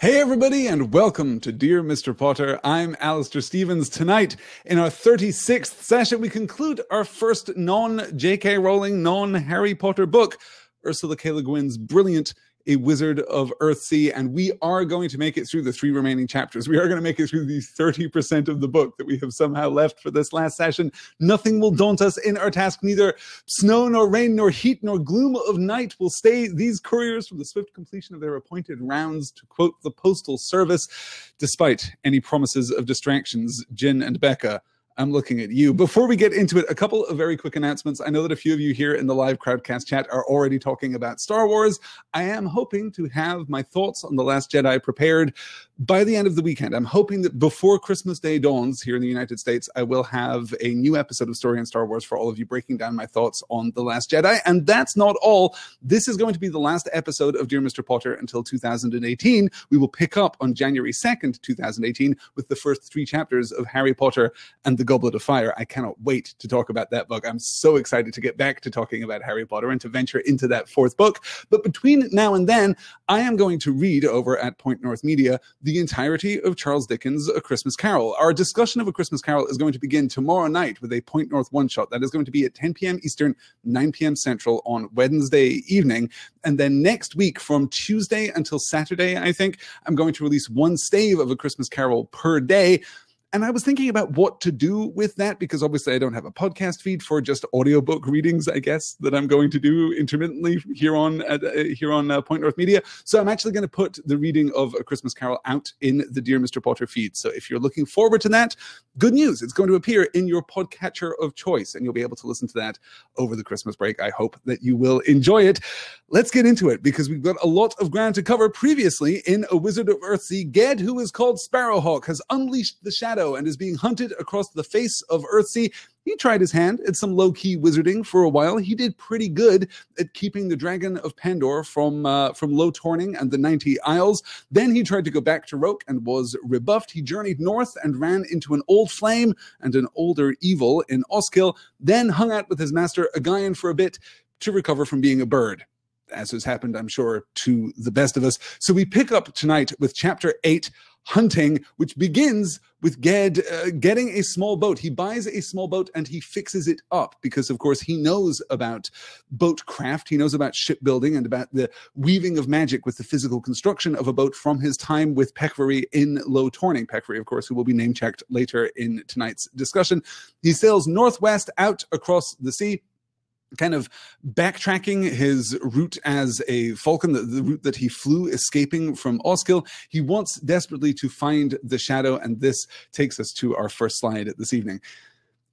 Hey everybody, and welcome to Dear Mr. Potter. I'm Alistair Stevens. Tonight, in our 36th session, we conclude our first non-J.K. Rowling, non-Harry Potter book, Ursula K. Le Guin's brilliant A Wizard of Earthsea, and we are going to make it through the 3 remaining chapters. We are going to make it through the 30% of the book that we have somehow left for this last session. Nothing will daunt us in our task. Neither snow, nor rain, nor heat, nor gloom of night will stay these couriers from the swift completion of their appointed rounds, to quote the Postal Service. Despite any promises of distractions, Guin and Becca, I'm looking at you. Before we get into it, a couple of very quick announcements. I know that a few of you here in the live Crowdcast chat are already talking about Star Wars. I am hoping to have my thoughts on The Last Jedi prepared by the end of the weekend. I'm hoping that before Christmas Day dawns here in the United States, I will have a new episode of Story on Star Wars for all of you, breaking down my thoughts on The Last Jedi. And that's not all. This is going to be the last episode of Dear Mr. Potter until 2018. We will pick up on January 2nd, 2018, with the first 3 chapters of Harry Potter and the Goblet of Fire. I cannot wait to talk about that book. I'm so excited to get back to talking about Harry Potter and to venture into that 4th book. But between now and then, I am going to read over at Point North Media the entirety of Charles Dickens' A Christmas Carol. Our discussion of A Christmas Carol is going to begin tomorrow night with a Point North one-shot. That is going to be at 10 p.m. Eastern, 9 p.m. Central on Wednesday evening. And then next week, from Tuesday until Saturday, I think, I'm going to release 1 stave of A Christmas Carol per day. And I was thinking about what to do with that, because obviously I don't have a podcast feed for just audiobook readings, I guess, that I'm going to do intermittently here on Point North Media. So I'm actually going to put the reading of A Christmas Carol out in the Dear Mr. Potter feed. So if you're looking forward to that, good news. It's going to appear in your podcatcher of choice, and you'll be able to listen to that over the Christmas break. I hope that you will enjoy it. Let's get into it, because we've got a lot of ground to cover. Previously, in A Wizard of Earthsea, Ged, who is called Sparrowhawk, has unleashed the shadow and is being hunted across the face of Earthsea. He tried his hand at some low-key wizarding for a while. He did pretty good at keeping the Dragon of Pandor from Low Torning and the 90 Isles. Then he tried to go back to Roke and was rebuffed. He journeyed north and ran into an old flame and an older evil in Oskill, then hung out with his master Guin for a bit to recover from being a bird, as has happened, I'm sure, to the best of us. So we pick up tonight with Chapter 8, Hunting, which begins with Ged getting a small boat. He buys a small boat and he fixes it up because, of course, he knows about boat craft. He knows about shipbuilding and about the weaving of magic with the physical construction of a boat from his time with Peckvery in Low Torning. Peckvery, of course, who will be name-checked later in tonight's discussion. He sails northwest out across the sea, kind of backtracking his route as a falcon, the route that he flew escaping from Oskill. He wants desperately to find the shadow, and this takes us to our first slide this evening.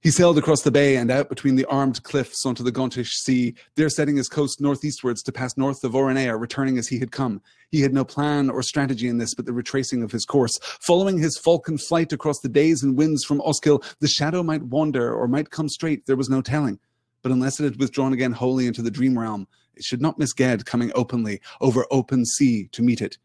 He sailed across the bay and out between the armed cliffs onto the Gontish Sea, there setting his coast northeastwards to pass north of Oranea, returning as he had come. He had no plan or strategy in this but the retracing of his course. Following his falcon flight across the days and winds from Oskill, the shadow might wander or might come straight, there was no telling. But unless it had withdrawn again wholly into the dream realm, it should not miss Ged coming openly over open sea to meet it.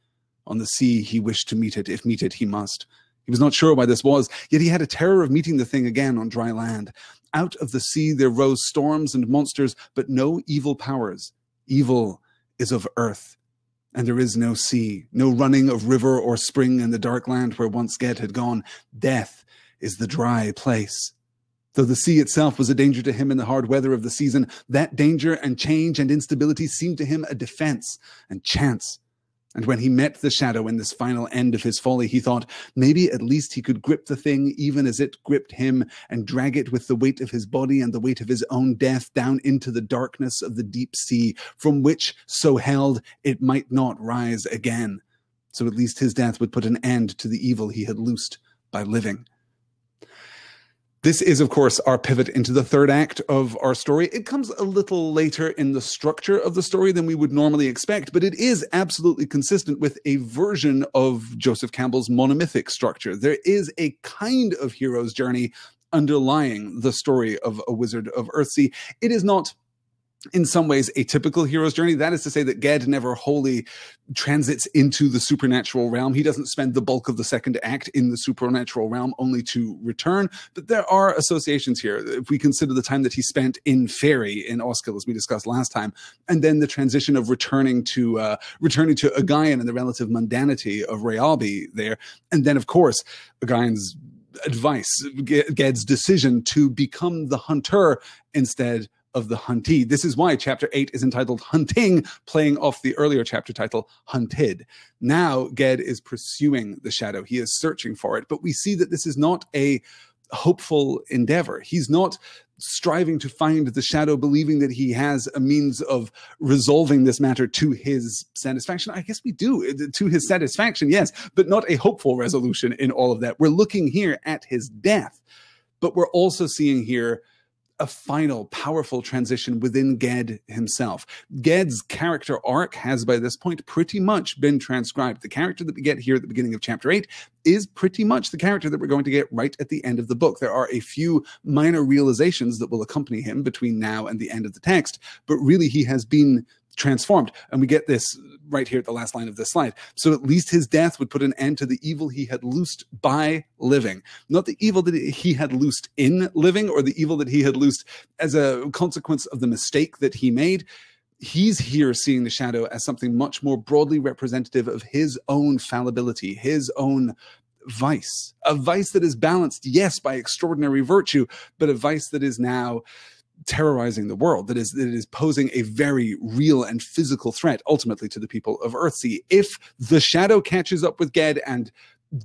On the sea he wished to meet it, if meet it he must. He was not sure why this was, yet he had a terror of meeting the thing again on dry land. Out of the sea there rose storms and monsters, but no evil powers. Evil is of earth, and there is no sea, no running of river or spring in the dark land where once Ged had gone. Death is the dry place. Though the sea itself was a danger to him in the hard weather of the season, that danger and change and instability seemed to him a defense and chance. And when he met the shadow in this final end of his folly, he thought maybe at least he could grip the thing even as it gripped him and drag it with the weight of his body and the weight of his own death down into the darkness of the deep sea, from which, so held, it might not rise again. So at least his death would put an end to the evil he had loosed by living. This is, of course, our pivot into the 3rd act of our story. It comes a little later in the structure of the story than we would normally expect, but it is absolutely consistent with a version of Joseph Campbell's monomythic structure. There is a kind of hero's journey underlying the story of A Wizard of Earthsea. It is not in some ways a typical hero's journey. That is to say that Ged never wholly transits into the supernatural realm. He doesn't spend the bulk of the second act in the supernatural realm only to return. But there are associations here. If we consider the time that he spent in Fairy, in Oskel, as we discussed last time, and then the transition of returning to Guin and the relative mundanity of Rayalbi there. And then, of course, Guin's advice, Ged's decision to become the hunter instead of the huntee. This is why chapter 8 is entitled Hunting, playing off the earlier chapter title, Hunted. Now, Ged is pursuing the shadow. He is searching for it, but we see that this is not a hopeful endeavor. He's not striving to find the shadow, believing that he has a means of resolving this matter to his satisfaction. I guess we do, to his satisfaction, yes, but not a hopeful resolution in all of that. We're looking here at his death, but we're also seeing here a final, powerful transition within Ged himself. Ged's character arc has, by this point, pretty much been transcribed. The character that we get here at the beginning of chapter 8 is pretty much the character that we're going to get right at the end of the book. There are a few minor realizations that will accompany him between now and the end of the text, but really he has been transformed. And we get this right here at the last line of this slide. So at least his death would put an end to the evil he had loosed by living. Not the evil that he had loosed in living, or the evil that he had loosed as a consequence of the mistake that he made. He's here seeing the shadow as something much more broadly representative of his own fallibility, his own vice. A vice that is balanced, yes, by extraordinary virtue, but a vice that is now terrorizing the world, that is posing a very real and physical threat ultimately to the people of Earthsea. If the shadow catches up with Ged and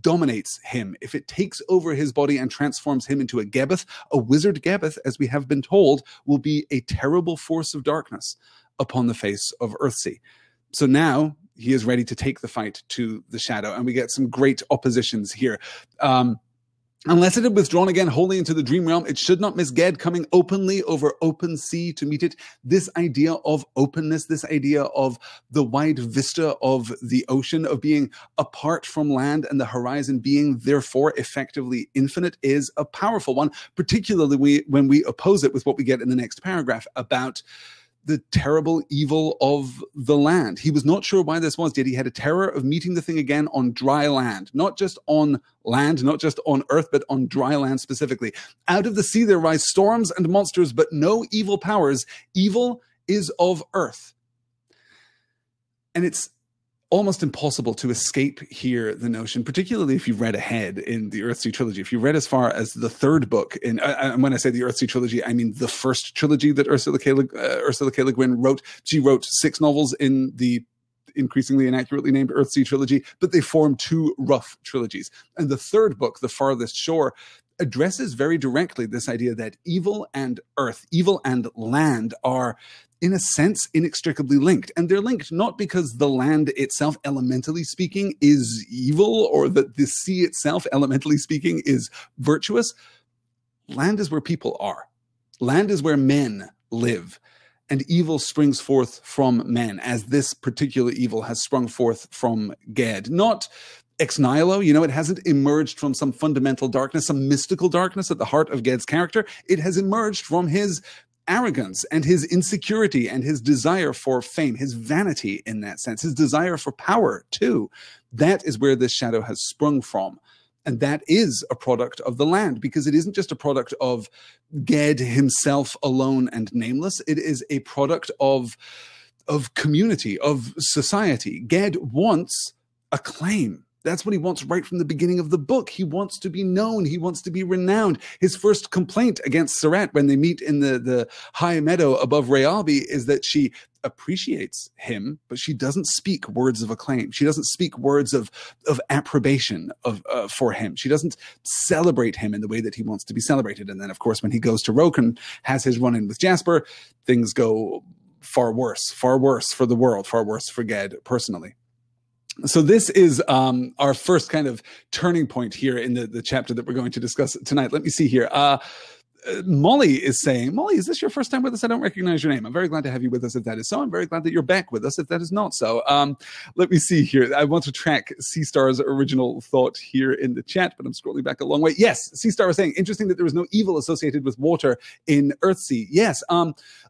dominates him, if it takes over his body and transforms him into a Gebeth, a wizard Gebeth, as we have been told, will be a terrible force of darkness upon the face of Earthsea. So now he is ready to take the fight to the shadow, and we get some great oppositions here. Unless it had withdrawn again wholly into the dream realm, it should not miss Ged coming openly over open sea to meet it. This idea of openness, this idea of the wide vista of the ocean, of being apart from land and the horizon being therefore effectively infinite, is a powerful one, particularly when we oppose it with what we get in the next paragraph about the terrible evil of the land. He was not sure why this was, yet he had a terror of meeting the thing again on dry land. Not just on land, not just on earth, but on dry land specifically. Out of the sea there rise storms and monsters, but no evil powers. Evil is of earth. And it's almost impossible to escape here the notion, particularly if you've read ahead in the Earthsea trilogy. If you read as far as the third book, and when I say the Earthsea trilogy, I mean the first trilogy that Ursula K. Le Guin wrote. She wrote 6 novels in the increasingly inaccurately named Earthsea trilogy, but they form 2 rough trilogies. And the third book, The Farthest Shore, addresses very directly this idea that evil and earth, evil and land are, in a sense, inextricably linked. And they're linked not because the land itself, elementally speaking, is evil, or that the sea itself, elementally speaking, is virtuous. Land is where people are. Land is where men live. And evil springs forth from men, as this particular evil has sprung forth from Ged. Not ex nihilo, it hasn't emerged from some fundamental darkness, some mystical darkness at the heart of Ged's character. It has emerged from his arrogance and his insecurity and his desire for fame, his vanity in that sense, his desire for power too. That is where this shadow has sprung from. And that is a product of the land, because it isn't just a product of Ged himself alone and nameless. It is a product of community, of society. Ged wants acclaim. That's what he wants right from the beginning of the book. He wants to be known. He wants to be renowned. His first complaint against Surratt when they meet in the high meadow above Rayalbi is that she appreciates him, but she doesn't speak words of acclaim. She doesn't speak words of approbation for him. She doesn't celebrate him in the way that he wants to be celebrated. And then, of course, when he goes to Roke and has his run-in with Jasper, things go far worse for the world, far worse for Ged personally. So this is our first kind of turning point here in the chapter that we're going to discuss tonight. Let me see here. Molly is saying, Molly, is this your first time with us? I don't recognize your name. I'm very glad to have you with us if that is so. I'm very glad that you're back with us if that is not so. Let me see here. I want to track C-Star's original thought here in the chat, but I'm scrolling back a long way. Yes, C-Star was saying, interesting that there was no evil associated with water in Earthsea. Yes,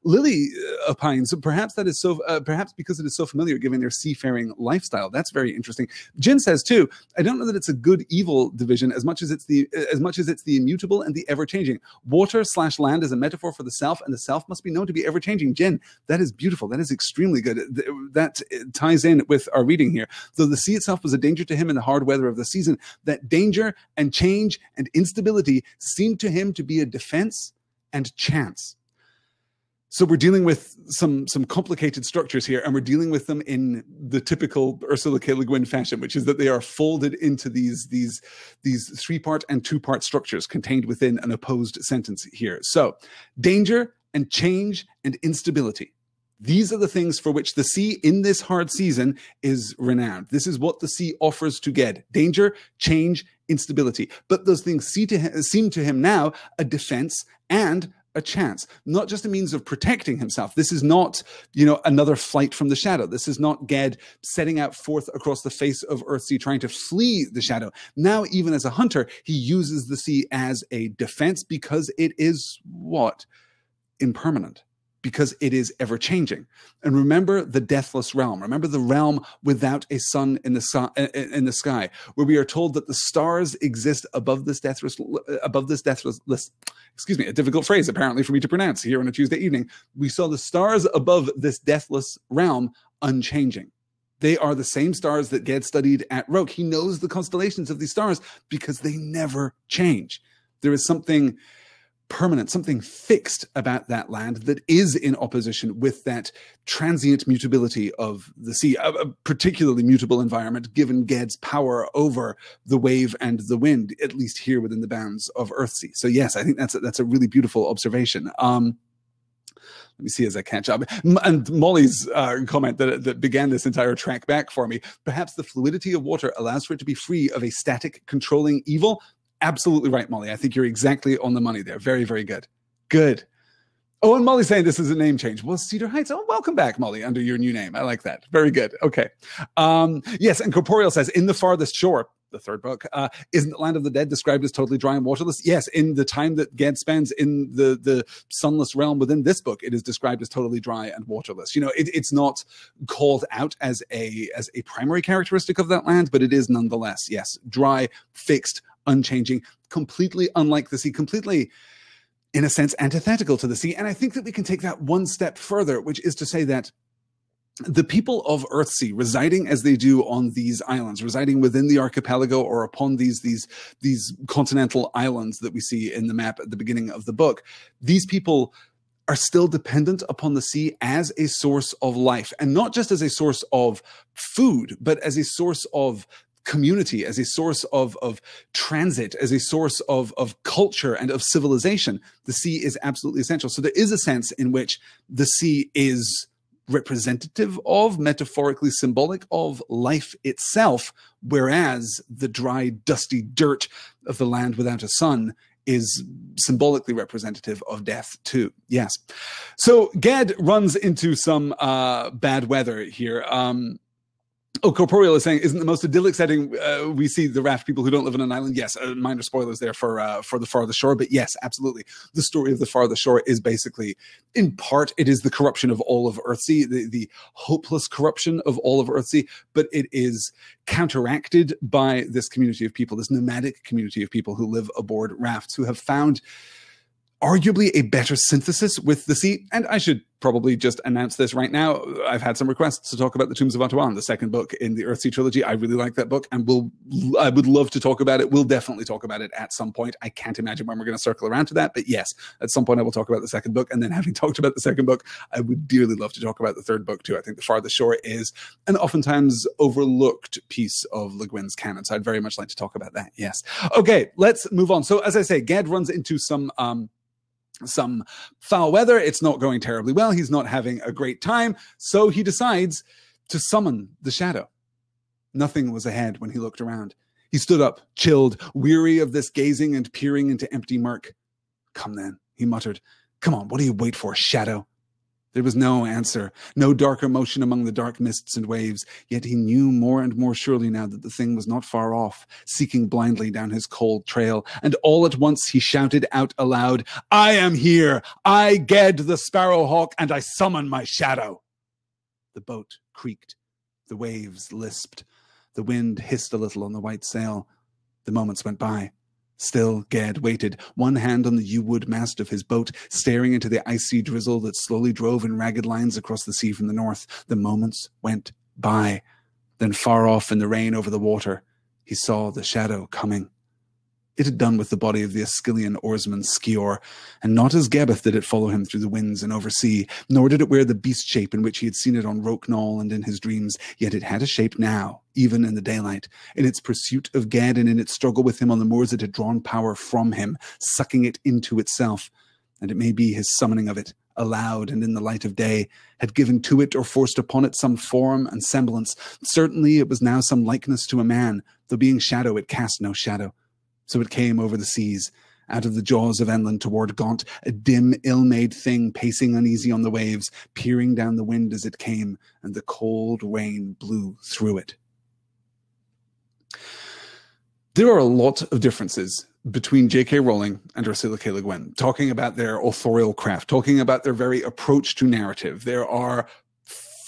Lily opines, perhaps that is so. Perhaps because it is so familiar, given their seafaring lifestyle. That's very interesting. Jin says too, I don't know that it's a good-evil division as much as it's the immutable and the ever-changing. Water/land is a metaphor for the self, and the self must be known to be ever-changing. Jin, that is beautiful. That is extremely good. That ties in with our reading here. Though the sea itself was a danger to him in the hard weather of the season, that danger and change and instability seemed to him to be a defense and chance. So we're dealing with some complicated structures here, and we're dealing with them in the typical Ursula K. Le Guin fashion, which is that they are folded into these three-part and two-part structures contained within an opposed sentence here. So danger and change and instability. These are the things for which the sea in this hard season is renowned. This is what the sea offers to Ged. Danger, change, instability. But those things seem to him now a defense and a chance, not just a means of protecting himself. This is not, another flight from the shadow. This is not Ged setting out forth across the face of Earthsea trying to flee the shadow. Now, even as a hunter, he uses the sea as a defense because it is what? Impermanent. Because it is ever-changing. And remember the deathless realm. Remember the realm without a sun in the sky, where we are told that the stars exist above this deathless, excuse me, a difficult phrase apparently for me to pronounce here on a Tuesday evening. We saw the stars above this deathless realm unchanging. They are the same stars that Ged studied at Roke. He knows the constellations of these stars because they never change. There is something permanent, something fixed about that land that is in opposition with that transient mutability of the sea, a particularly mutable environment given Ged's power over the wave and the wind, at least here within the bounds of Earthsea. So yes, I think that's a really beautiful observation. Let me see as I catch up. And Molly's comment that began this entire track back for me, perhaps the fluidity of water allows for it to be free of a static controlling evil. Absolutely right, Molly. I think you're exactly on the money there. Very, very good. Good. Oh, and Molly's saying this is a name change. Well, Cedar Heights. Oh, welcome back, Molly, under your new name. I like that. Very good. Okay. Yes, and Corporeal says, in the farthest shore, the third book, isn't the land of the dead described as totally dry and waterless? Yes, in the time that Ged spends in the sunless realm within this book, it is described as totally dry and waterless. It's not called out as a primary characteristic of that land, but it is nonetheless, yes, dry, fixed, unchanging, completely unlike the sea, completely, in a sense, antithetical to the sea. And I think that we can take that one step further, which is to say that the people of Earthsea, residing as they do on these islands, residing within the archipelago or upon these continental islands that we see in the map at the beginning of the book, these people are still dependent upon the sea as a source of life, and not just as a source of food, but as a source of community, as a source of transit, as a source of culture and of civilization. The sea is absolutely essential. So there is a sense in which the sea is representative of, metaphorically symbolic of, life itself, whereas the dry, dusty dirt of the land without a sun is symbolically representative of death too. Yes. So Ged runs into some bad weather here. Corporeal is saying, isn't the most idyllic setting we see the raft people who don't live on an island? Yes, minor spoilers there for the farthest shore, but yes, absolutely. The story of the farthest shore is basically, in part, it is the corruption of all of Earthsea, the hopeless corruption of all of Earthsea, but it is counteracted by this community of people, this nomadic community of people who live aboard rafts, who have found arguably a better synthesis with the sea. And I should probably just announce this right now. I've had some requests to talk about The Tombs of Atuan, the second book in the Earthsea trilogy. I really like that book, and I would love to talk about it. We'll definitely talk about it at some point. I can't imagine when we're going to circle around to that, but yes, at some point I will talk about the second book. And then, having talked about the second book, I would dearly love to talk about the third book too. I think The Farthest Shore is an oftentimes overlooked piece of Le Guin's canon, so I'd very much like to talk about that. Yes. Okay, let's move on. So as I say, Ged runs into some foul weather. It's not going terribly well. He's not having a great time. So he decides to summon the shadow. Nothing was ahead when he looked around. He stood up, chilled, weary of this gazing and peering into empty murk. Come then, he muttered. Come on, what do you wait for, shadow? There was no answer, no darker motion among the dark mists and waves, yet he knew more and more surely now that the thing was not far off, seeking blindly down his cold trail, and all at once he shouted out aloud, I am here! I, Ged the Sparrowhawk, and I summon my shadow! The boat creaked, the waves lisped, the wind hissed a little on the white sail. The moments went by. Still, Ged waited, one hand on the yew-wood mast of his boat, staring into the icy drizzle that slowly drove in ragged lines across the sea from the north. The moments went by. Then far off in the rain over the water, he saw the shadow coming. It had done with the body of the Ascilian oarsman Skior, and not as Gebeth did it follow him through the winds and over sea, nor did it wear the beast shape in which he had seen it on Roke-Knoll and in his dreams, yet it had a shape now, even in the daylight. In its pursuit of Ged and in its struggle with him on the moors, it had drawn power from him, sucking it into itself. And it may be his summoning of it, aloud and in the light of day, had given to it or forced upon it some form and semblance. Certainly it was now some likeness to a man, though being shadow it cast no shadow. So it came over the seas, out of the jaws of Enland toward Gaunt, a dim, ill-made thing pacing uneasy on the waves, peering down the wind as it came, and the cold rain blew through it. There are a lot of differences between J.K. Rowling and Ursula K. Le Guin, talking about their authorial craft, talking about their very approach to narrative. There are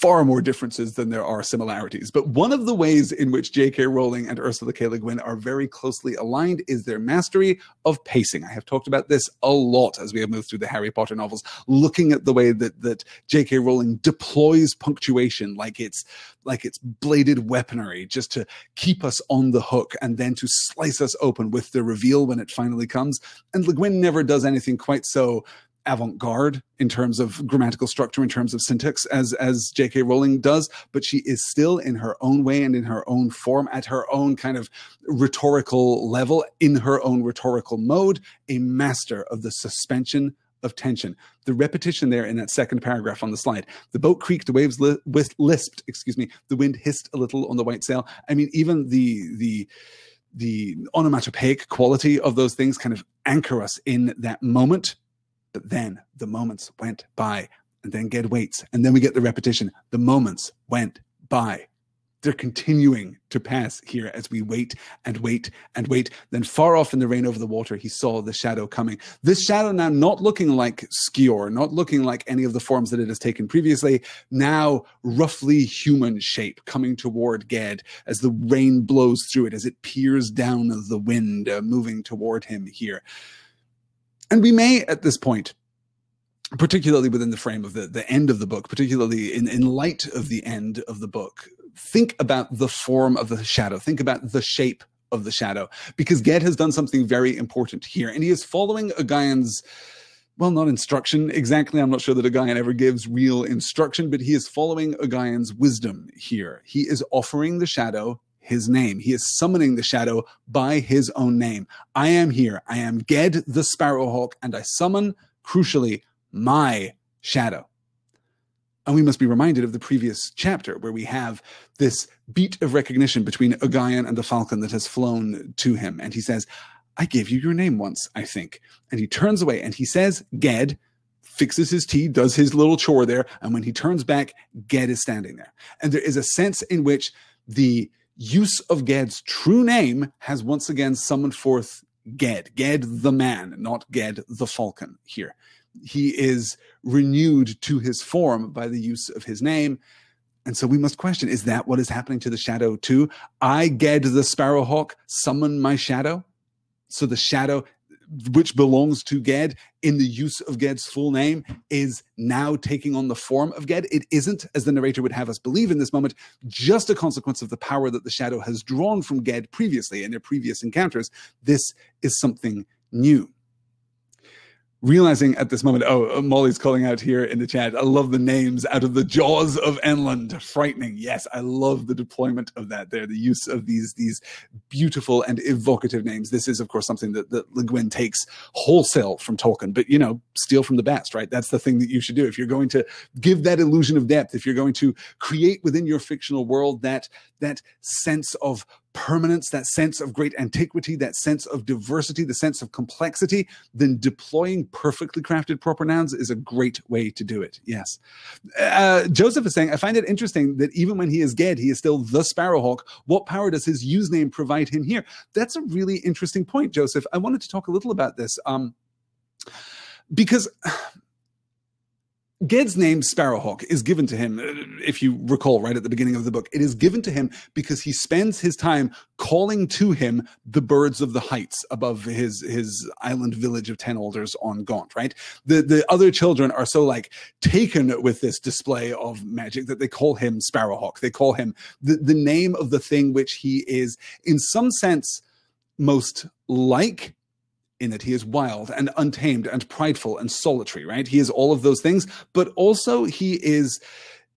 far more differences than there are similarities. But one of the ways in which J.K. Rowling and Ursula K. Le Guin are very closely aligned is their mastery of pacing. I have talked about this a lot as we have moved through the Harry Potter novels, looking at the way that J.K. Rowling deploys punctuation like it's bladed weaponry, just to keep us on the hook and then to slice us open with the reveal when it finally comes. And Le Guin never does anything quite so avant-garde in terms of grammatical structure, in terms of syntax, as J.K. Rowling does, but she is still in her own way and in her own form, at her own kind of rhetorical level, in her own rhetorical mode, a master of the suspension of tension. The repetition there in that second paragraph on the slide. The boat creaked, the waves lisped, the wind hissed a little on the white sail. I mean, even the onomatopoeic quality of those things kind of anchor us in that moment. But then the moments went by, and then Ged waits, and then we get the repetition. The moments went by. They're continuing to pass here as we wait and wait and wait. Then far off in the rain over the water, he saw the shadow coming. This shadow now not looking like Skior, not looking like any of the forms that it has taken previously, now roughly human shape coming toward Ged as the rain blows through it, as it peers down the wind, moving toward him here. And we may, at this point, particularly within the frame of the end of the book, particularly in light of the end of the book, think about the form of the shadow. Think about the shape of the shadow. Because Ged has done something very important here. And he is following a Guin's, well, not instruction exactly. I'm not sure that a Guin ever gives real instruction, but he is following a Guin's wisdom here. He is offering the shadow his name. He is summoning the shadow by his own name. I am here. I am Ged the Sparrowhawk, and I summon, crucially, my shadow. And we must be reminded of the previous chapter where we have this beat of recognition between Ugayan and the falcon that has flown to him. And he says, I gave you your name once, I think. And he turns away and he says, Ged, fixes his tea, does his little chore there. And when he turns back, Ged is standing there. And there is a sense in which the use of Ged's true name has once again summoned forth Ged the man, not Ged the falcon here. He is renewed to his form by the use of his name. And so we must question, is that what is happening to the shadow too? I, Ged the Sparrowhawk, summon my shadow. So the shadow, which belongs to Ged in the use of Ged's full name, is now taking on the form of Ged. It isn't, as the narrator would have us believe in this moment, just a consequence of the power that the shadow has drawn from Ged previously in their previous encounters. This is something new. Realizing at this moment, Molly's calling out here in the chat, I love the names, out of the jaws of Enland. Frightening. Yes, I love the deployment of that there, the use of these beautiful and evocative names. This is, of course, something that Le Guin takes wholesale from Tolkien, but, steal from the best, right? That's the thing that you should do. If you're going to give that illusion of depth, if you're going to create within your fictional world that sense of permanence, that sense of great antiquity, that sense of diversity, the sense of complexity, then deploying perfectly crafted proper nouns is a great way to do it. Yes. Joseph is saying, I find it interesting that even when he is Ged, he is still the Sparrowhawk. What power does his use name provide him here? That's a really interesting point, Joseph. I wanted to talk a little about this because Ged's name, Sparrowhawk, is given to him, if you recall right at the beginning of the book. It is given to him because he spends his time calling to him the birds of the heights above his island village of 10 alders on Gaunt, right? The other children are so like taken with this display of magic that they call him Sparrowhawk. They call him the name of the thing which he is, in some sense, most like, in that he is wild and untamed and prideful and solitary, right? He is all of those things, but also he is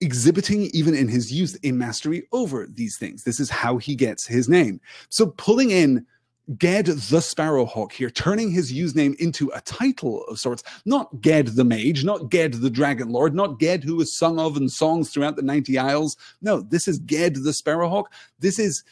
exhibiting, even in his youth, a mastery over these things. This is how he gets his name. So pulling in Ged the Sparrowhawk here, turning his use name into a title of sorts, not Ged the Mage, not Ged the Dragon Lord, not Ged who is sung of in songs throughout the 90 Isles. No, this is Ged the Sparrowhawk. This is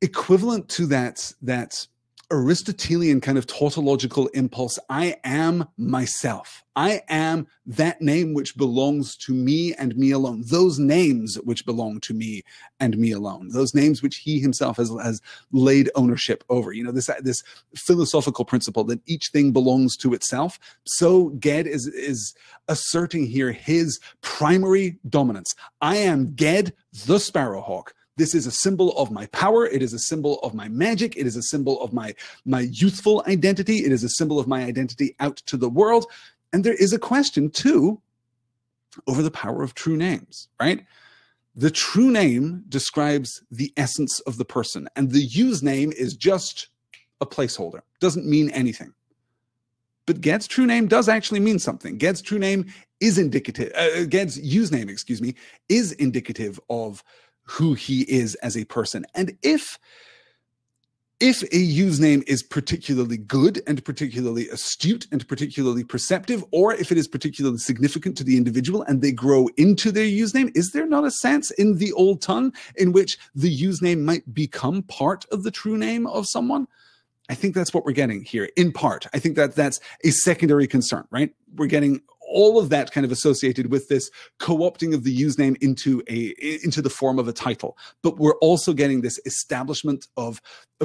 equivalent to that Aristotelian kind of tautological impulse. I am myself. I am that name which belongs to me and me alone. Those names which belong to me and me alone. Those names which he himself has laid ownership over. You know, this philosophical principle that each thing belongs to itself. So Ged is asserting here his primary dominance. I am Ged the Sparrowhawk. This is a symbol of my power. It is a symbol of my magic. It is a symbol of my youthful identity. It is a symbol of my identity out to the world. And there is a question, too, over the power of true names, right? The true name describes the essence of the person, and the use name is just a placeholder. Doesn't mean anything. But Ged's true name does actually mean something. Ged's true name is indicative. Ged's use name, excuse me, is indicative of who he is as a person. And if a use name is particularly good and particularly astute and particularly perceptive, or if it is particularly significant to the individual and they grow into their use name, is there not a sense in the old tongue in which the use name might become part of the true name of someone? I think that's what we're getting here, in part. I think that's a secondary concern, right? We're getting all of that kind of associated with this co-opting of the use name into the form of a title. But we're also getting this establishment of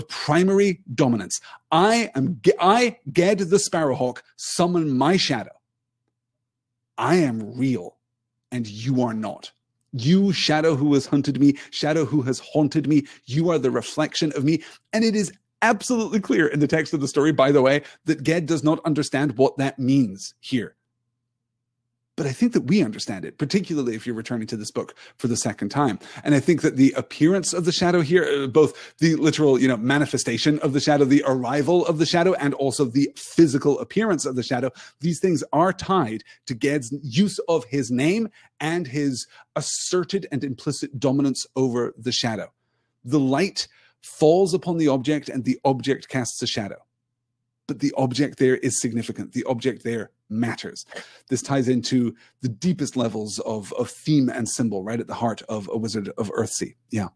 primary dominance. I, Ged the Sparrowhawk, summon my shadow. I am real, and you are not. You, shadow who has hunted me, shadow who has haunted me, you are the reflection of me. And it is absolutely clear in the text of the story, by the way, that Ged does not understand what that means here. But I think that we understand it, particularly if you're returning to this book for the second time. And I think that the appearance of the shadow here, both the literal, manifestation of the shadow, the arrival of the shadow, and also the physical appearance of the shadow, these things are tied to Ged's use of his name and his asserted and implicit dominance over the shadow. The light falls upon the object and the object casts a shadow. But the object there is significant. The object there matters. This ties into the deepest levels of theme and symbol right at the heart of A Wizard of Earthsea. Yeah.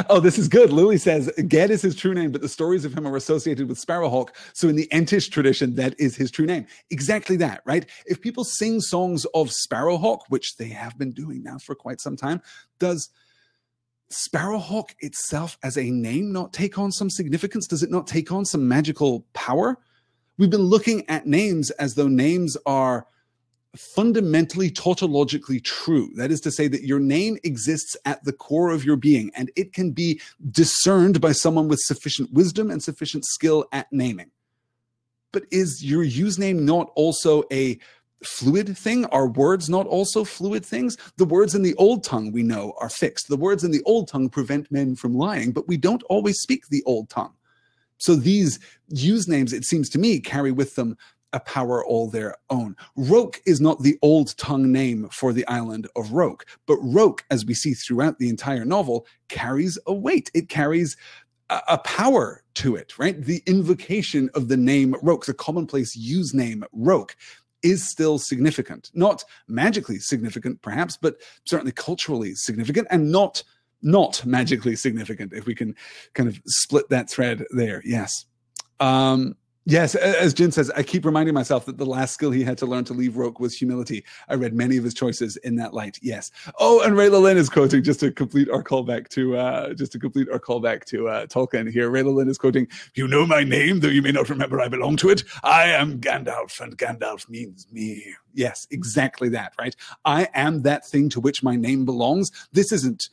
Oh, this is good. Lily says, Ged is his true name, but the stories of him are associated with Sparrowhawk. So in the Entish tradition, that is his true name. Exactly that, right? If people sing songs of Sparrowhawk, which they have been doing now for quite some time, does Sparrowhawk itself as a name not take on some significance? Does it not take on some magical power? We've been looking at names as though names are fundamentally tautologically true. That is to say that your name exists at the core of your being, and it can be discerned by someone with sufficient wisdom and sufficient skill at naming. But is your use name not also a fluid thing? Are words not also fluid things? The words in the old tongue, we know, are fixed. The words in the old tongue prevent men from lying, but we don't always speak the old tongue. So these use names, it seems to me, carry with them a power all their own. Roke is not the old tongue name for the island of Roke, but Roke, as we see throughout the entire novel, carries a weight. It carries a power to it, right? The invocation of the name Roke, the commonplace use name Roke, is still significant. Not magically significant, perhaps, but certainly culturally significant, and not not magically significant, if we can kind of split that thread there. Yes. Yes, as Jin says, I keep reminding myself that the last skill he had to learn to leave Roke was humility. I read many of his choices in that light. Yes. Oh, and Rayla Lynn is quoting, just to complete our callback to Tolkien here. Rayla Lynn is quoting, "You know my name, though you may not remember I belong to it. I am Gandalf, and Gandalf means me." Yes, exactly that, right? I am that thing to which my name belongs. This isn't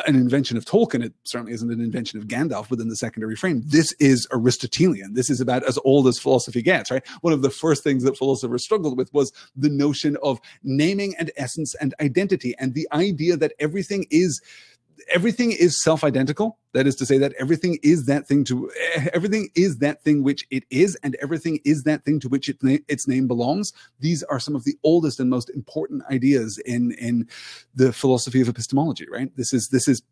an invention of Tolkien. It certainly isn't an invention of Gandalf within the secondary frame. This is Aristotelian. This is about as old as philosophy gets, right? One of the first things that philosophers struggled with was the notion of naming and essence and identity, and the idea that everything is self-identical. That is to say that everything is that thing which it is, and everything is that thing to which its name belongs. These are some of the oldest and most important ideas in the philosophy of epistemology, right? This is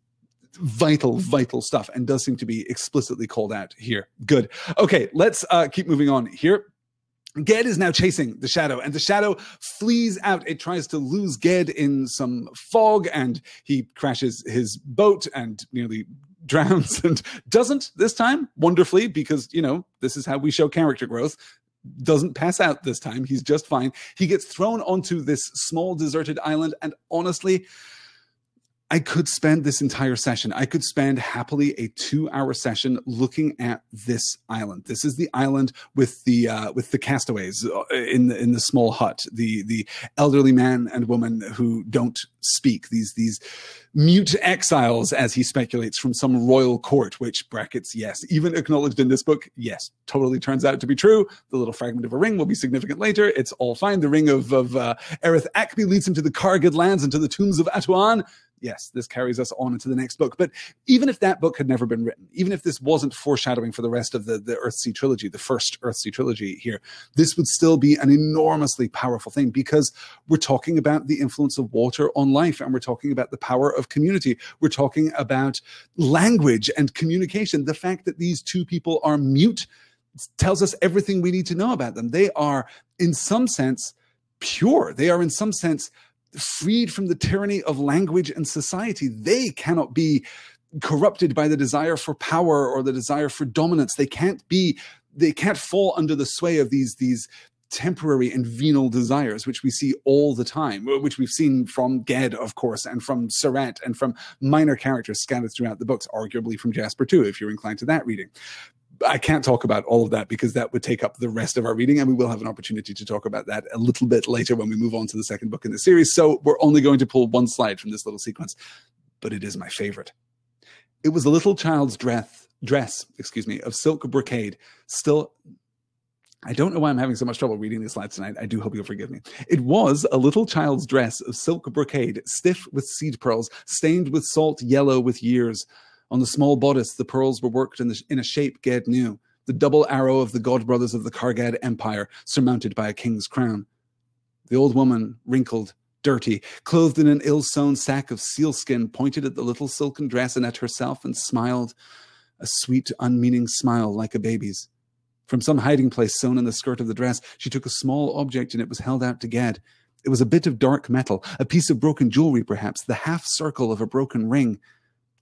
vital stuff, and does seem to be explicitly called out here. Good. Okay, let's keep moving on here. Ged is now chasing the shadow, and the shadow flees out. It tries to lose Ged in some fog, and he crashes his boat and nearly drowns, and doesn't this time, wonderfully, because, you know, this is how we show character growth. Doesn't pass out this time. He's just fine. He gets thrown onto this small deserted island, and honestly, I could spend this entire session. I could spend happily a 2-hour session looking at this island. This is the island with the castaways in the small hut, the elderly man and woman who don't speak. These mute exiles, as he speculates, from some royal court. Which, brackets, yes, even acknowledged in this book, yes, totally turns out to be true. The little fragment of a ring will be significant later. It's all fine. The ring of Erith Akbe leads him to the Kargad lands and to the tombs of Atuan. Yes, this carries us on into the next book. But even if that book had never been written, even if this wasn't foreshadowing for the rest of the Earthsea trilogy, the first Earthsea trilogy here, this would still be an enormously powerful thing, because we're talking about the influence of water on life, and we're talking about the power of community. We're talking about language and communication. The fact that these two people are mute tells us everything we need to know about them. They are, in some sense, pure. They are, in some sense, freed from the tyranny of language and society. They cannot be corrupted by the desire for power or the desire for dominance. They can't fall under the sway of these temporary and venal desires, which we see all the time, which we've seen from Ged, of course, and from Surratt, and from minor characters scattered throughout the books, arguably from Jasper too, if you're inclined to that reading. I can't talk about all of that because that would take up the rest of our reading, and we will have an opportunity to talk about that a little bit later when we move on to the second book in the series. So we're only going to pull one slide from this little sequence, but it is my favorite. It was a little child's dress, of silk brocade. Still, I don't know why I'm having so much trouble reading these slides tonight. I do hope you'll forgive me. It was a little child's dress of silk brocade, stiff with seed pearls, stained with salt yellow with years. On the small bodice, the pearls were worked in a shape Ged knew, the double arrow of the god brothers of the Kargad Empire, surmounted by a king's crown. The old woman, wrinkled, dirty, clothed in an ill-sewn sack of sealskin, pointed at the little silken dress and at herself and smiled, a sweet, unmeaning smile like a baby's. From some hiding place sewn in the skirt of the dress, she took a small object, and it was held out to Ged. It was a bit of dark metal, a piece of broken jewelry perhaps, the half-circle of a broken ring.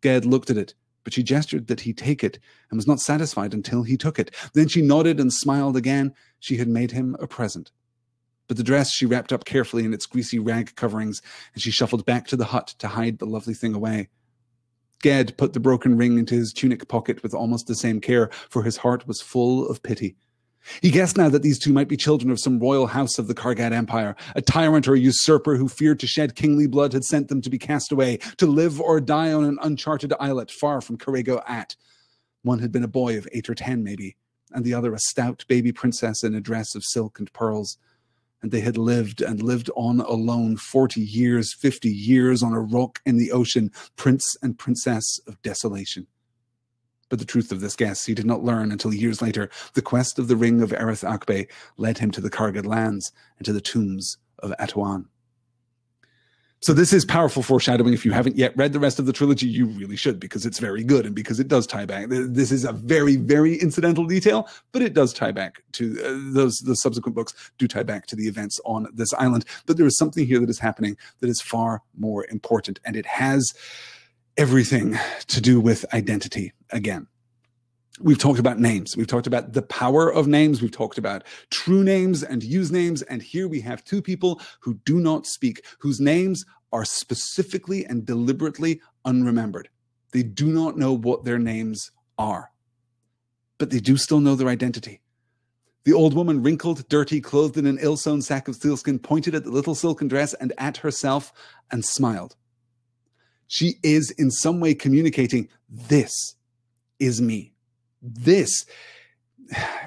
Ged looked at it, but she gestured that he take it, and was not satisfied until he took it. Then she nodded and smiled again. She had made him a present. But the dress she wrapped up carefully in its greasy rag coverings, and she shuffled back to the hut to hide the lovely thing away. Ged put the broken ring into his tunic pocket with almost the same care, for his heart was full of pity. He guessed now that these two might be children of some royal house of the Kargad Empire. A tyrant or a usurper who feared to shed kingly blood had sent them to be cast away, to live or die on an uncharted islet far from Corrego At. One had been a boy of 8 or 10, maybe, and the other a stout baby princess in a dress of silk and pearls. And they had lived and lived on alone 40 years, 50 years on a rock in the ocean, prince and princess of desolation. But the truth of this guess he did not learn until years later. The quest of the ring of Erith Akbe led him to the Kargad lands and to the tombs of Atuan. So this is powerful foreshadowing. If you haven't yet read the rest of the trilogy, you really should, because it's very good and because it does tie back. This is a very, very incidental detail, but it does tie back to the subsequent books do tie back to the events on this island. But there is something here that is happening that is far more important, and it has everything to do with identity again. We've talked about names. We've talked about the power of names. We've talked about true names and use names. And here we have two people who do not speak, whose names are specifically and deliberately unremembered. They do not know what their names are, but they do still know their identity. The old woman, wrinkled, dirty, clothed in an ill-sewn sack of sealskin, pointed at the little silken dress and at herself and smiled. She is in some way communicating, this is me. This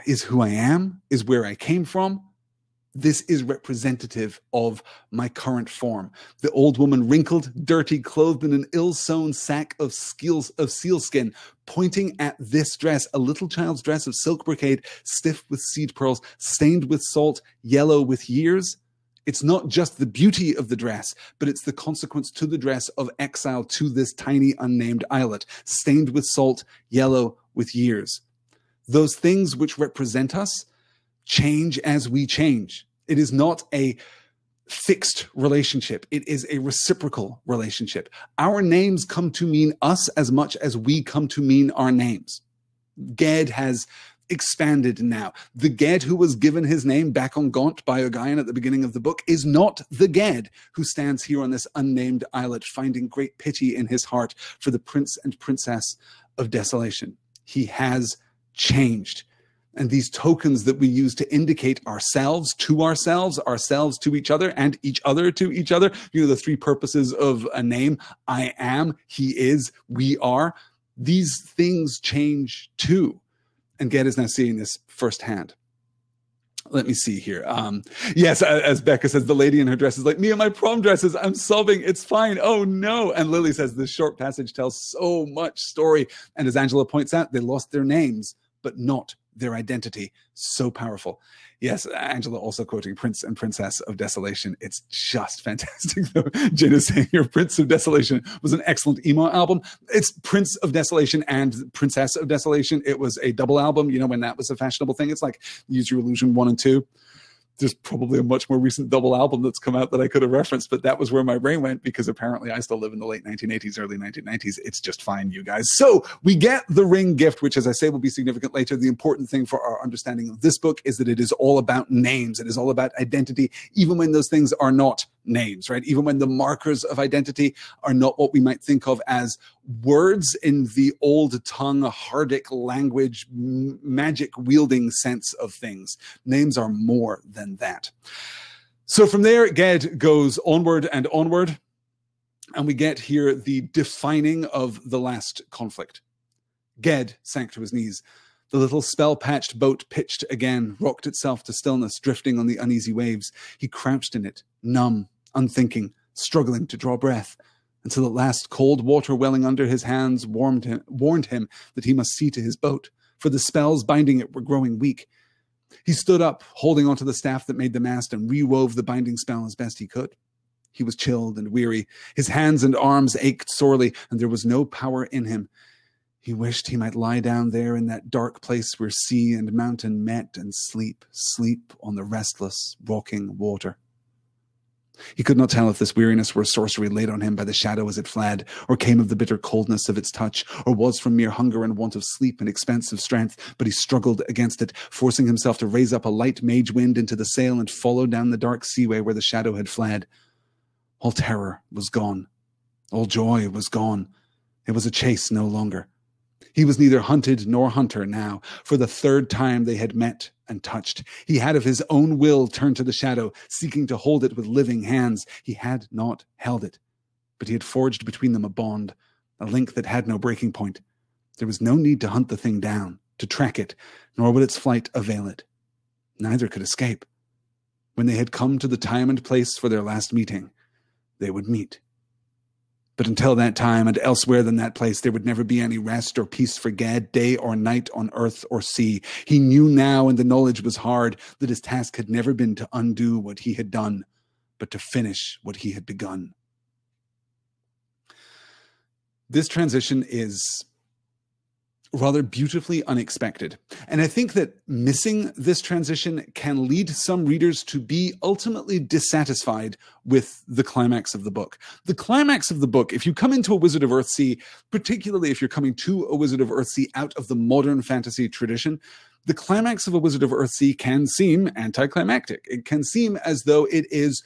is who I am, is where I came from. This is representative of my current form. The old woman, wrinkled, dirty, clothed in an ill-sewn sack of sealskin, pointing at this dress, a little child's dress of silk brocade, stiff with seed pearls, stained with salt, yellow with years. It's not just the beauty of the dress, but it's the consequence to the dress of exile to this tiny unnamed islet, stained with salt, yellow with years. Those things which represent us change as we change. It is not a fixed relationship. It is a reciprocal relationship. Our names come to mean us as much as we come to mean our names. Ged has expanded now. The Ged who was given his name back on Gaunt by Guin at the beginning of the book is not the Ged who stands here on this unnamed islet, finding great pity in his heart for the prince and princess of desolation. He has changed. And these tokens that we use to indicate ourselves to ourselves, ourselves to each other, and each other to each other, you know, the three purposes of a name, I am, he is, we are, these things change too. And Ged is now seeing this firsthand. Let me see here. Yes, as Becca says, the lady in her dress is like, me and my prom dresses, I'm sobbing, it's fine, oh no. And Lily says, this short passage tells so much story. And as Angela points out, they lost their names, but not their identity. So powerful. Yes, Angela also quoting Prince and Princess of Desolation. It's just fantastic, though. Jen is saying here, Prince of Desolation was an excellent emo album. It's Prince of Desolation and Princess of Desolation. It was a double album, you know, when that was a fashionable thing. It's like Use Your Illusion 1 and 2. There's probably a much more recent double album that's come out that I could have referenced, but that was where my brain went because apparently I still live in the late 1980s, early 1990s. It's just fine, you guys. So we get the ring gift, which, as I say, will be significant later. The important thing for our understanding of this book is that it is all about names. It is all about identity, even when those things are not names, right? Even when the markers of identity are not what we might think of as words in the old tongue, Hardic language, magic wielding sense of things. Names are more than that. So from there, Ged goes onward and onward, and we get here the defining of the last conflict. Ged sank to his knees. The little spell-patched boat pitched again, rocked itself to stillness, drifting on the uneasy waves. He crouched in it, numb, unthinking, struggling to draw breath, until at last cold water welling under his hands warned him that he must see to his boat, for the spells binding it were growing weak. He stood up, holding onto the staff that made the mast, and rewove the binding spell as best he could. He was chilled and weary. His hands and arms ached sorely, and there was no power in him. He wished he might lie down there in that dark place where sea and mountain met and sleep on the restless, rocking water. He could not tell if this weariness were a sorcery laid on him by the shadow as it fled, or came of the bitter coldness of its touch, or was from mere hunger and want of sleep and expensive strength, but he struggled against it, forcing himself to raise up a light mage wind into the sail and follow down the dark seaway where the shadow had fled. All terror was gone. All joy was gone. It was a chase no longer. He was neither hunted nor hunter now. For the third time they had met and touched. He had of his own will turned to the shadow, seeking to hold it with living hands. He had not held it, but he had forged between them a bond, a link that had no breaking point. There was no need to hunt the thing down, to track it, nor would its flight avail it. Neither could escape. When they had come to the time and place for their last meeting, they would meet. But until that time, and elsewhere than that place, there would never be any rest or peace for Ged, day or night on earth or sea. He knew now, and the knowledge was hard, that his task had never been to undo what he had done, but to finish what he had begun. This transition is rather beautifully unexpected. And I think that missing this transition can lead some readers to be ultimately dissatisfied with the climax of the book. The climax of the book, if you come into A Wizard of Earthsea, particularly if you're coming to A Wizard of Earthsea out of the modern fantasy tradition, the climax of A Wizard of Earthsea can seem anticlimactic. It can seem as though it is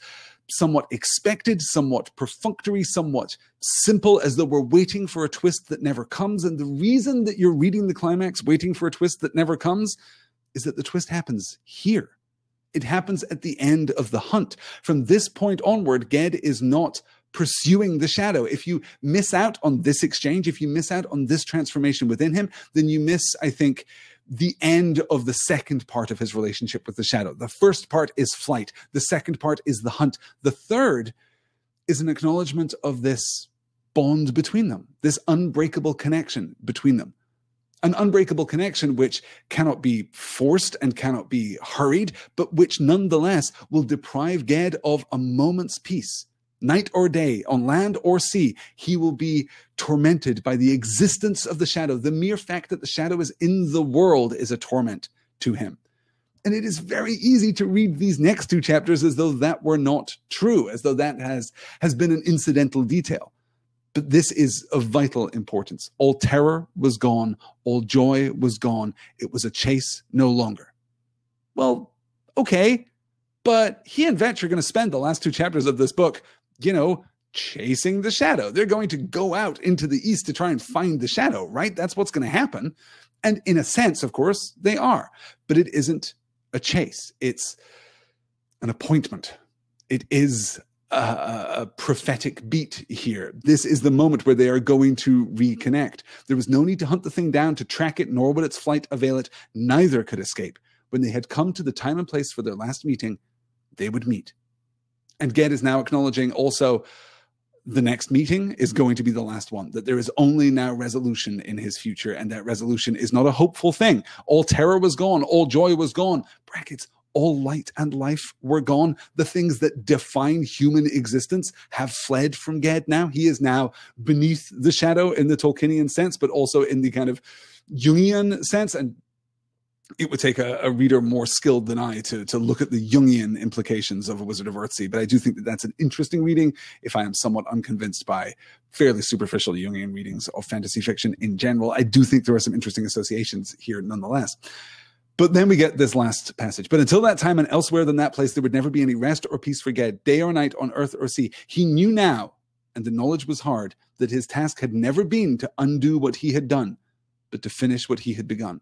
somewhat expected, somewhat perfunctory, somewhat simple, as though we're waiting for a twist that never comes. And the reason that you're reading the climax, waiting for a twist that never comes, is that the twist happens here. It happens at the end of the hunt. From this point onward, Ged is not pursuing the shadow. If you miss out on this exchange, if you miss out on this transformation within him, then you miss, I think, the end of the second part of his relationship with the shadow. The first part is flight. The second part is the hunt. The third is an acknowledgement of this bond between them, this unbreakable connection between them. An unbreakable connection which cannot be forced and cannot be hurried, but which nonetheless will deprive Ged of a moment's peace. Night or day, on land or sea, he will be tormented by the existence of the shadow. The mere fact that the shadow is in the world is a torment to him. And it is very easy to read these next two chapters as though that were not true, as though that has been an incidental detail. But this is of vital importance. All terror was gone. All joy was gone. It was a chase no longer. Well, okay, but he and Vetch are going to spend the last two chapters of this book chasing the shadow. They're going to go out into the east to try and find the shadow, right? That's what's going to happen. And in a sense, of course, they are. But it isn't a chase. It's an appointment. It is a prophetic beat here. This is the moment where they are going to reconnect. There was no need to hunt the thing down, to track it, nor would its flight avail it. Neither could escape. When they had come to the time and place for their last meeting, they would meet. And Ged is now acknowledging also the next meeting is going to be the last one, that there is only now resolution in his future, and that resolution is not a hopeful thing. All terror was gone, all joy was gone, brackets, all light and life were gone. The things that define human existence have fled from Ged now. He is now beneath the shadow in the Tolkienian sense, but also in the kind of Jungian sense. And it would take a reader more skilled than I to look at the Jungian implications of A Wizard of Earthsea. But I do think that that's an interesting reading if I am somewhat unconvinced by fairly superficial Jungian readings of fantasy fiction in general. I do think there are some interesting associations here nonetheless. But then we get this last passage. But until that time and elsewhere than that place, there would never be any rest or peace for Ged, day or night, on earth or sea. He knew now, and the knowledge was hard, that his task had never been to undo what he had done, but to finish what he had begun.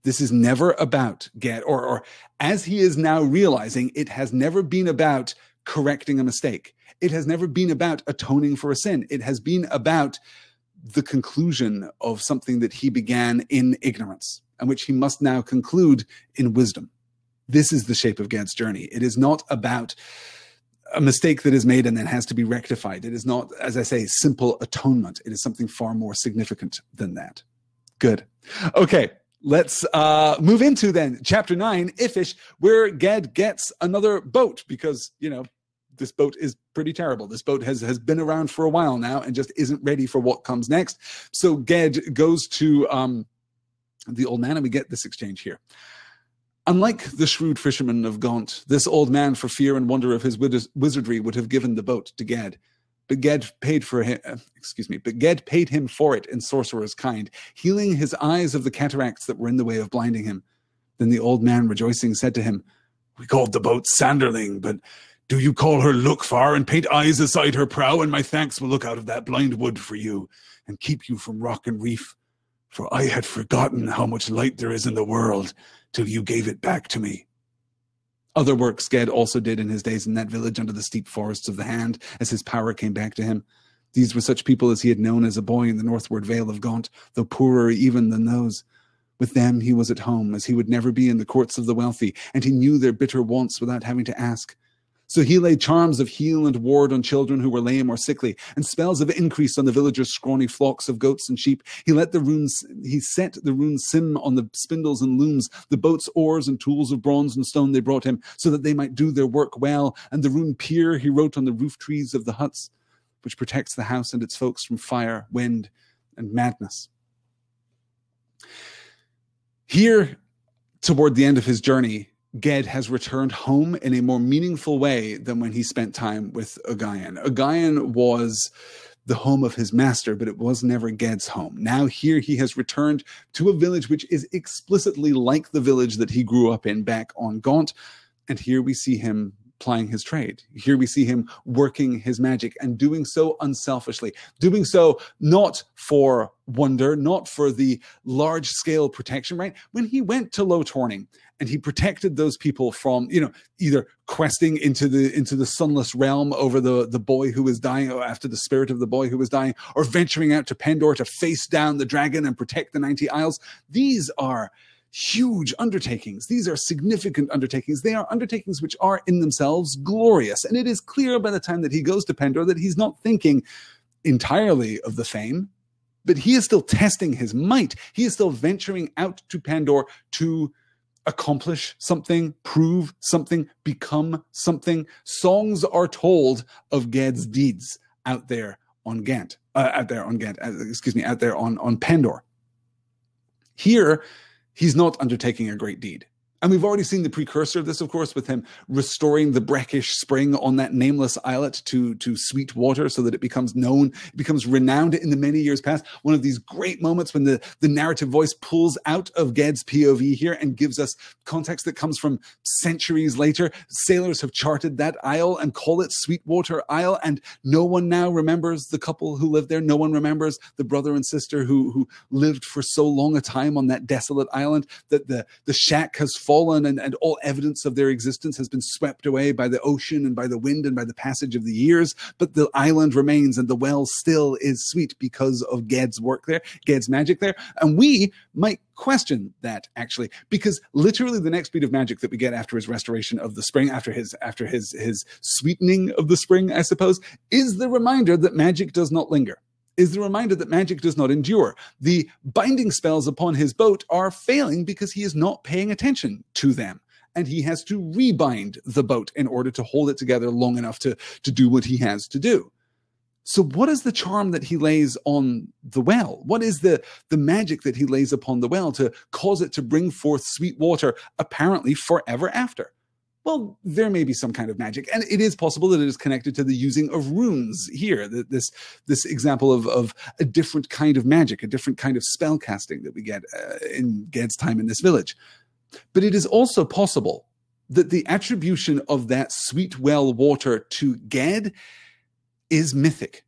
This is never about Ged, or as he is now realizing, it has never been about correcting a mistake. It has never been about atoning for a sin. It has been about the conclusion of something that he began in ignorance, and which he must now conclude in wisdom. This is the shape of Ged's journey. It is not about a mistake that is made and then has to be rectified. It is not, as I say, simple atonement. It is something far more significant than that. Good. Okay. Let's move into then chapter 9, Ifish, where Ged gets another boat because, this boat is pretty terrible. This boat has been around for a while now and just isn't ready for what comes next. So Ged goes to the old man, and we get this exchange here. Unlike the shrewd fisherman of Gaunt, this old man, for fear and wonder of his wizardry, would have given the boat to Ged. But Ged paid him for it in sorcerer's kind, healing his eyes of the cataracts that were in the way of blinding him. Then the old man, rejoicing, said to him, "We called the boat Sanderling, but do you call her Lookfar, and paint eyes aside her prow, and my thanks will look out of that blind wood for you, and keep you from rock and reef. For I had forgotten how much light there is in the world, till you gave it back to me." Other works Ged also did in his days in that village under the steep forests of the Hand, as his power came back to him. These were such people as he had known as a boy in the northward vale of Gaunt, though poorer even than those. With them he was at home, as he would never be in the courts of the wealthy, and he knew their bitter wants without having to ask. So he laid charms of heal and ward on children who were lame or sickly, and spells of increase on the villagers' scrawny flocks of goats and sheep. He set the runes sim on the spindles and looms, the boats' oars and tools of bronze and stone they brought him, so that they might do their work well. And the rune pier he wrote on the roof trees of the huts, which protects the house and its folks from fire, wind, and madness. Here, toward the end of his journey, Ged has returned home in a more meaningful way than when he spent time with Guin. Guin was the home of his master, but it was never Ged's home. Now here he has returned to a village which is explicitly like the village that he grew up in back on Gaunt, and here we see him plying his trade. Here we see him working his magic and doing so unselfishly, doing so not for wonder, not for the large-scale protection, right? When he went to Low Torning and he protected those people from, either questing into the sunless realm over the boy who was dying, or after the spirit of the boy who was dying, or venturing out to Pendor to face down the dragon and protect the 90 Isles, these are huge undertakings. These are significant undertakings. They are undertakings which are in themselves glorious. And it is clear by the time that he goes to Pendor that he's not thinking entirely of the fame, but he is still testing his might. He is still venturing out to Pendor to accomplish something, prove something, become something. Songs are told of Ged's deeds out there on Pendor. Here, he's not undertaking a great deed. And we've already seen the precursor of this, of course, with him restoring the brackish spring on that nameless islet to sweet water so that it becomes known, it becomes renowned in the many years past. One of these great moments when the narrative voice pulls out of Ged's POV here and gives us context that comes from centuries later. Sailors have charted that isle and call it Sweetwater Isle, and no one now remembers the couple who lived there. No one remembers the brother and sister who lived for so long a time on that desolate island, that the shack has fallen and all evidence of their existence has been swept away by the ocean and by the wind and by the passage of the years. But the island remains, and the well still is sweet because of Ged's work there, Ged's magic there. And we might question that, actually, because literally the next bit of magic that we get after his restoration of the spring, after his sweetening of the spring, I suppose, is the reminder that magic does not linger, is the reminder that magic does not endure. The binding spells upon his boat are failing because he is not paying attention to them, and he has to rebind the boat in order to hold it together long enough to do what he has to do. So what is the charm that he lays on the well? What is the magic that he lays upon the well to cause it to bring forth sweet water, apparently forever after? Well, there may be some kind of magic, and it is possible that it is connected to the using of runes here, this example of a different kind of magic, a different kind of spell casting that we get in Ged's time in this village. But it is also possible that the attribution of that sweet well water to Ged is mythic,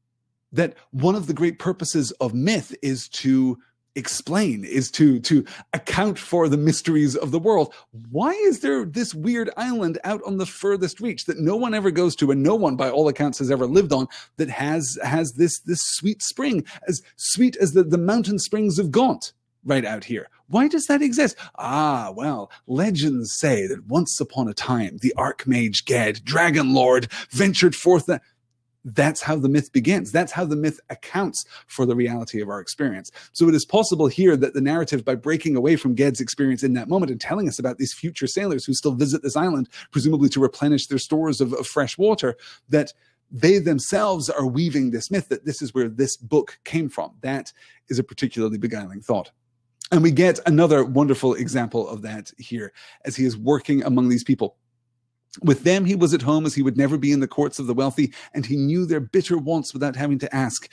that one of the great purposes of myth is to explain, is to account for the mysteries of the world. Why is there this weird island out on the furthest reach that no one ever goes to and no one, by all accounts, has ever lived on, that has this sweet spring, as sweet as the mountain springs of Gaunt right out here? Why does that exist? Ah, well, legends say that once upon a time, the Archmage Ged, Dragon Lord, ventured forth. That's how the myth begins. That's how the myth accounts for the reality of our experience. So it is possible here that the narrative, by breaking away from Ged's experience in that moment and telling us about these future sailors who still visit this island, presumably to replenish their stores of fresh water, that they themselves are weaving this myth, that this is where this book came from. That is a particularly beguiling thought. And we get another wonderful example of that here as he is working among these people. With them, he was at home as he would never be in the courts of the wealthy, and he knew their bitter wants without having to ask.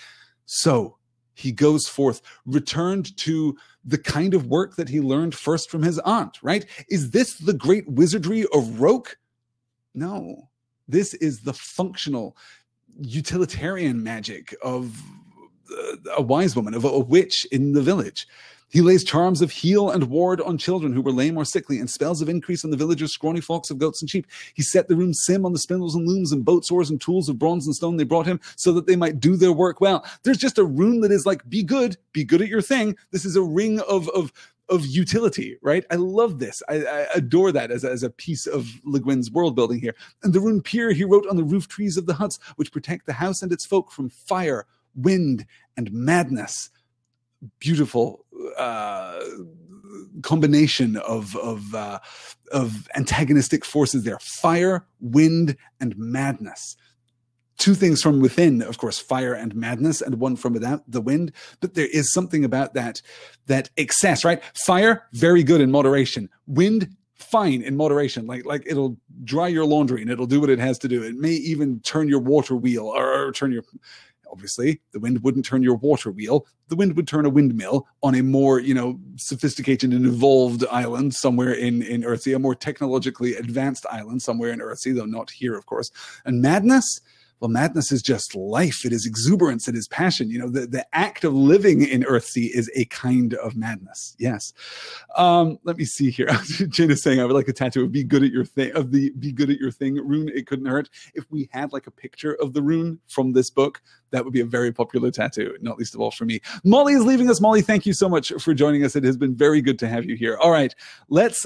So he goes forth, returned to the kind of work that he learned first from his aunt, right? Is this the great wizardry of Roke? No. This is the functional, utilitarian magic of a wise woman, of a witch in the village. He lays charms of heal and ward on children who were lame or sickly, and spells of increase on the villagers' scrawny flocks of goats and sheep. He set the room sim on the spindles and looms and boats, oars and tools of bronze and stone they brought him, so that they might do their work well. There's just a rune that is like, be good at your thing. This is a ring of utility, right? I love this. I adore that as a piece of Le Guin's world building here. And the rune Pier he wrote on the roof trees of the huts, which protect the house and its folk from fire, wind, and madness. Beautiful combination of antagonistic forces there: fire, wind, and madness. two things from within, of course, fire and madness, and one from without, the wind. But there is something about that excess, right? Fire, very good in moderation. Wind, fine in moderation. Like it'll dry your laundry and it'll do what it has to do. It may even turn your water wheel or turn your... Obviously, the wind wouldn't turn your water wheel. The wind would turn a windmill on a more, sophisticated and evolved island somewhere in Earthsea, a more technologically advanced island somewhere in Earthsea, though not here, of course. And madness? Well, madness is just life. It is exuberance. It is passion. The act of living in Earthsea is a kind of madness. Yes. Let me see here. Jane is saying, I would like a tattoo of "Be good at your thing" of the "Be good at your thing" rune. It couldn't hurt. If we had like a picture of the rune from this book, that would be a very popular tattoo, not least of all for me. Molly is leaving us. Molly, thank you so much for joining us. It has been very good to have you here. All right, let's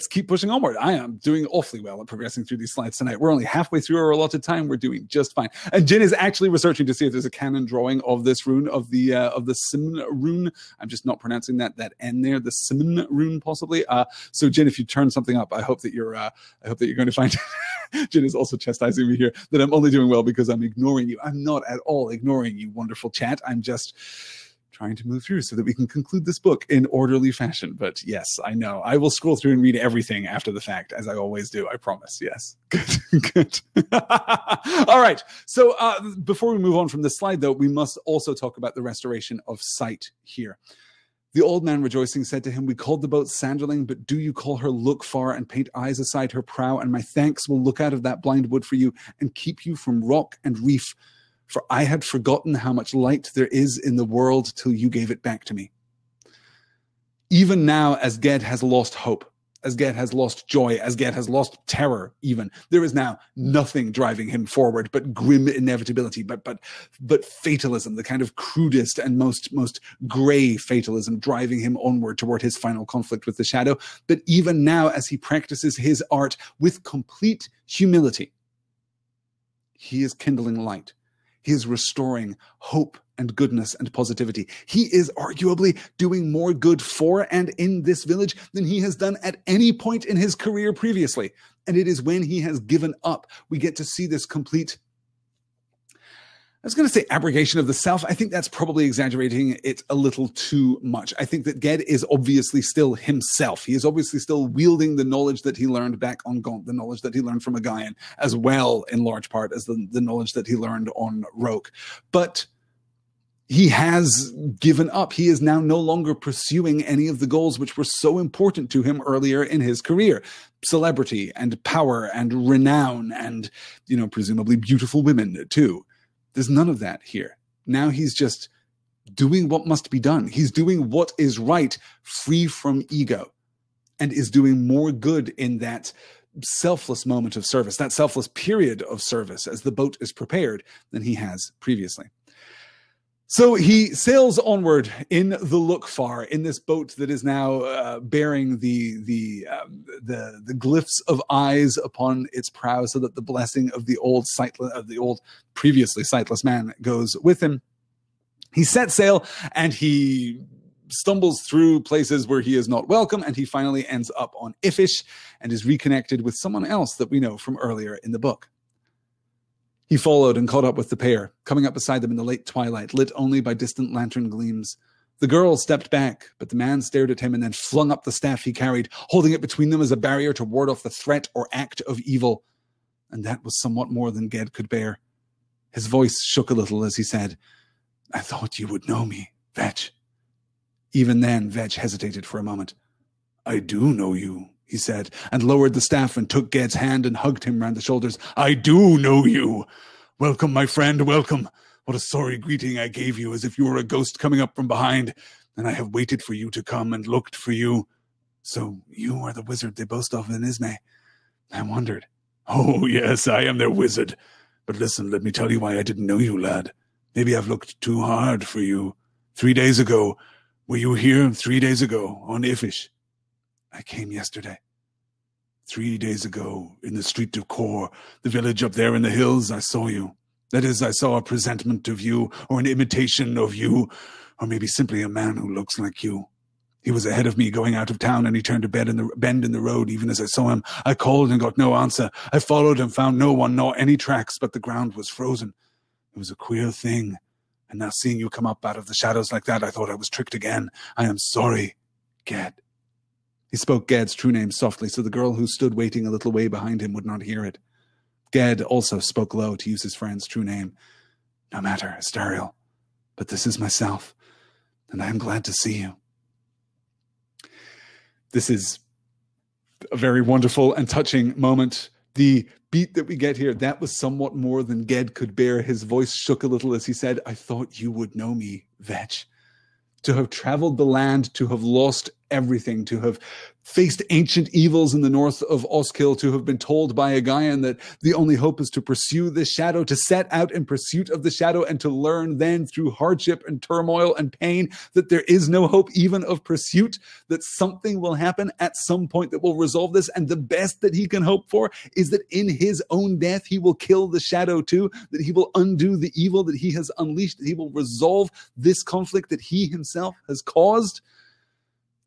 keep pushing onward. I am doing awfully well at progressing through these slides tonight. We're only halfway through our allotted time. We're doing just fine. And Jin is actually researching to see if there's a canon drawing of this rune, of the Simon rune. I'm just not pronouncing that N there, the Simon rune possibly. So Jin, if you turn something up, I hope that you're going to find it. Jin is also chastising me here that I'm only doing well because I'm ignoring you. I'm not at all ignoring you, wonderful chat. I'm just trying to move through so that we can conclude this book in orderly fashion. But yes, I know. I will scroll through and read everything after the fact, as I always do. I promise. Yes. Good. All right. So before we move on from this slide, though, we must also talk about the restoration of sight here. The old man, rejoicing, said to him, "We called the boat Sanderling, but do you call her Lookfar and paint eyes aside her prow? And my thanks will look out of that blind wood for you and keep you from rock and reef. For I had forgotten how much light there is in the world till you gave it back to me." Even now, as Ged has lost hope, as Ged has lost joy, as Ged has lost terror even, there is now nothing driving him forward but grim inevitability, but fatalism, the kind of crudest and most grey fatalism driving him onward toward his final conflict with the shadow. But even now, as he practices his art with complete humility, he is kindling light. He is restoring hope and goodness and positivity. He is arguably doing more good for and in this village than he has done at any point in his career previously. And it is when he has given up, we get to see this complete, I was going to say abrogation of the self. I think that's probably exaggerating it a little too much. I think that Ged is obviously still himself. He is obviously still wielding the knowledge that he learned back on Gaunt, the knowledge that he learned from a Guin, as well in large part as the knowledge that he learned on Roke. But he has given up. He is now no longer pursuing any of the goals which were so important to him earlier in his career. Celebrity and power and renown and, presumably beautiful women too. There's none of that here. Now he's just doing what must be done. He's doing what is right, free from ego, and is doing more good in that selfless moment of service, that selfless period of service as the boat is prepared than he has previously. So he sails onward in the Lookfar, in this boat that is now bearing the glyphs of eyes upon its prow, so that the blessing of the old previously sightless man goes with him. He sets sail and he stumbles through places where he is not welcome, and he finally ends up on Iffish and is reconnected with someone else that we know from earlier in the book. He followed and caught up with the pair, coming up beside them in the late twilight, lit only by distant lantern gleams. The girl stepped back, but the man stared at him and then flung up the staff he carried, holding it between them as a barrier to ward off the threat or act of evil. And that was somewhat more than Ged could bear. His voice shook a little as he said, "I thought you would know me, Vetch." Even then, Vetch hesitated for a moment. "I do know you," he said, and lowered the staff and took Ged's hand and hugged him round the shoulders. "I do know you. Welcome, my friend, welcome. What a sorry greeting I gave you, as if you were a ghost coming up from behind, and I have waited for you to come and looked for you. So you are the wizard they boast of in Ismay. I wondered." "Oh, yes, I am their wizard. But listen, let me tell you why I didn't know you, lad. Maybe I've looked too hard for you. 3 days ago, were you here 3 days ago on Iffish?" "I came yesterday." 3 days ago, in the street of Kor, the village up there in the hills, I saw you. That is, I saw a presentment of you, or an imitation of you, or maybe simply a man who looks like you. He was ahead of me going out of town, and he turned a bend in the road even as I saw him. I called and got no answer. I followed and found no one, nor any tracks, but the ground was frozen. It was a queer thing. And now seeing you come up out of the shadows like that, I thought I was tricked again. I am sorry, Ged. He spoke Ged's true name softly, so the girl who stood waiting a little way behind him would not hear it. Ged also spoke low to use his friend's true name. No matter, Astariel, but this is myself, and I am glad to see you. This is a very wonderful and touching moment. The beat that we get here, that was somewhat more than Ged could bear. His voice shook a little as he said, I thought you would know me, Vetch. To have traveled the land, to have lost everything, to have faced ancient evils in the north of Oskill, to have been told by a Guin that the only hope is to pursue this shadow, to set out in pursuit of the shadow, and to learn then through hardship and turmoil and pain that there is no hope even of pursuit, that something will happen at some point that will resolve this, and the best that he can hope for is that in his own death he will kill the shadow too, that he will undo the evil that he has unleashed, that he will resolve this conflict that he himself has caused.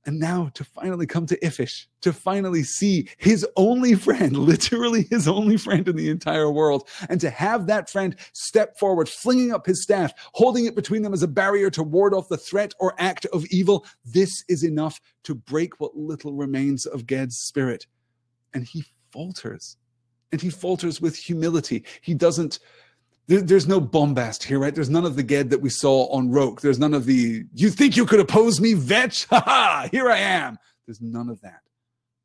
And now to finally come to Ifish, to finally see his only friend, literally his only friend in the entire world, and to have that friend step forward, flinging up his staff, holding it between them as a barrier to ward off the threat or act of evil. This is enough to break what little remains of Ged's spirit. And he falters. And he falters with humility. He doesn't... There's no bombast here, right? There's none of the Ged that we saw on Roke. There's none of the, you think you could oppose me, Vetch? Ha ha, here I am. There's none of that.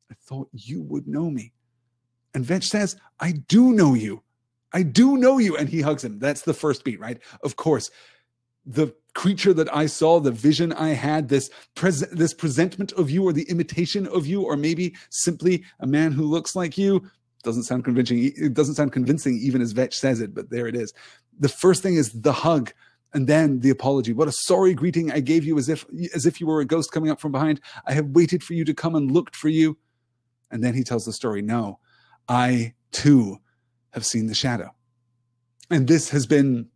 I thought you would know me. And Vetch says, I do know you. I do know you. And he hugs him. That's the first beat, right? Of course, the creature that I saw, the vision I had, this presentment of you, or the imitation of you, or maybe simply a man who looks like you, doesn't sound convincing. It doesn't sound convincing even as Vetch says it, but there it is. The first thing is the hug, and then the apology. What a sorry greeting I gave you, as if you were a ghost coming up from behind. I have waited for you to come and looked for you. And then he tells the story. No, I too have seen the shadow. And this has been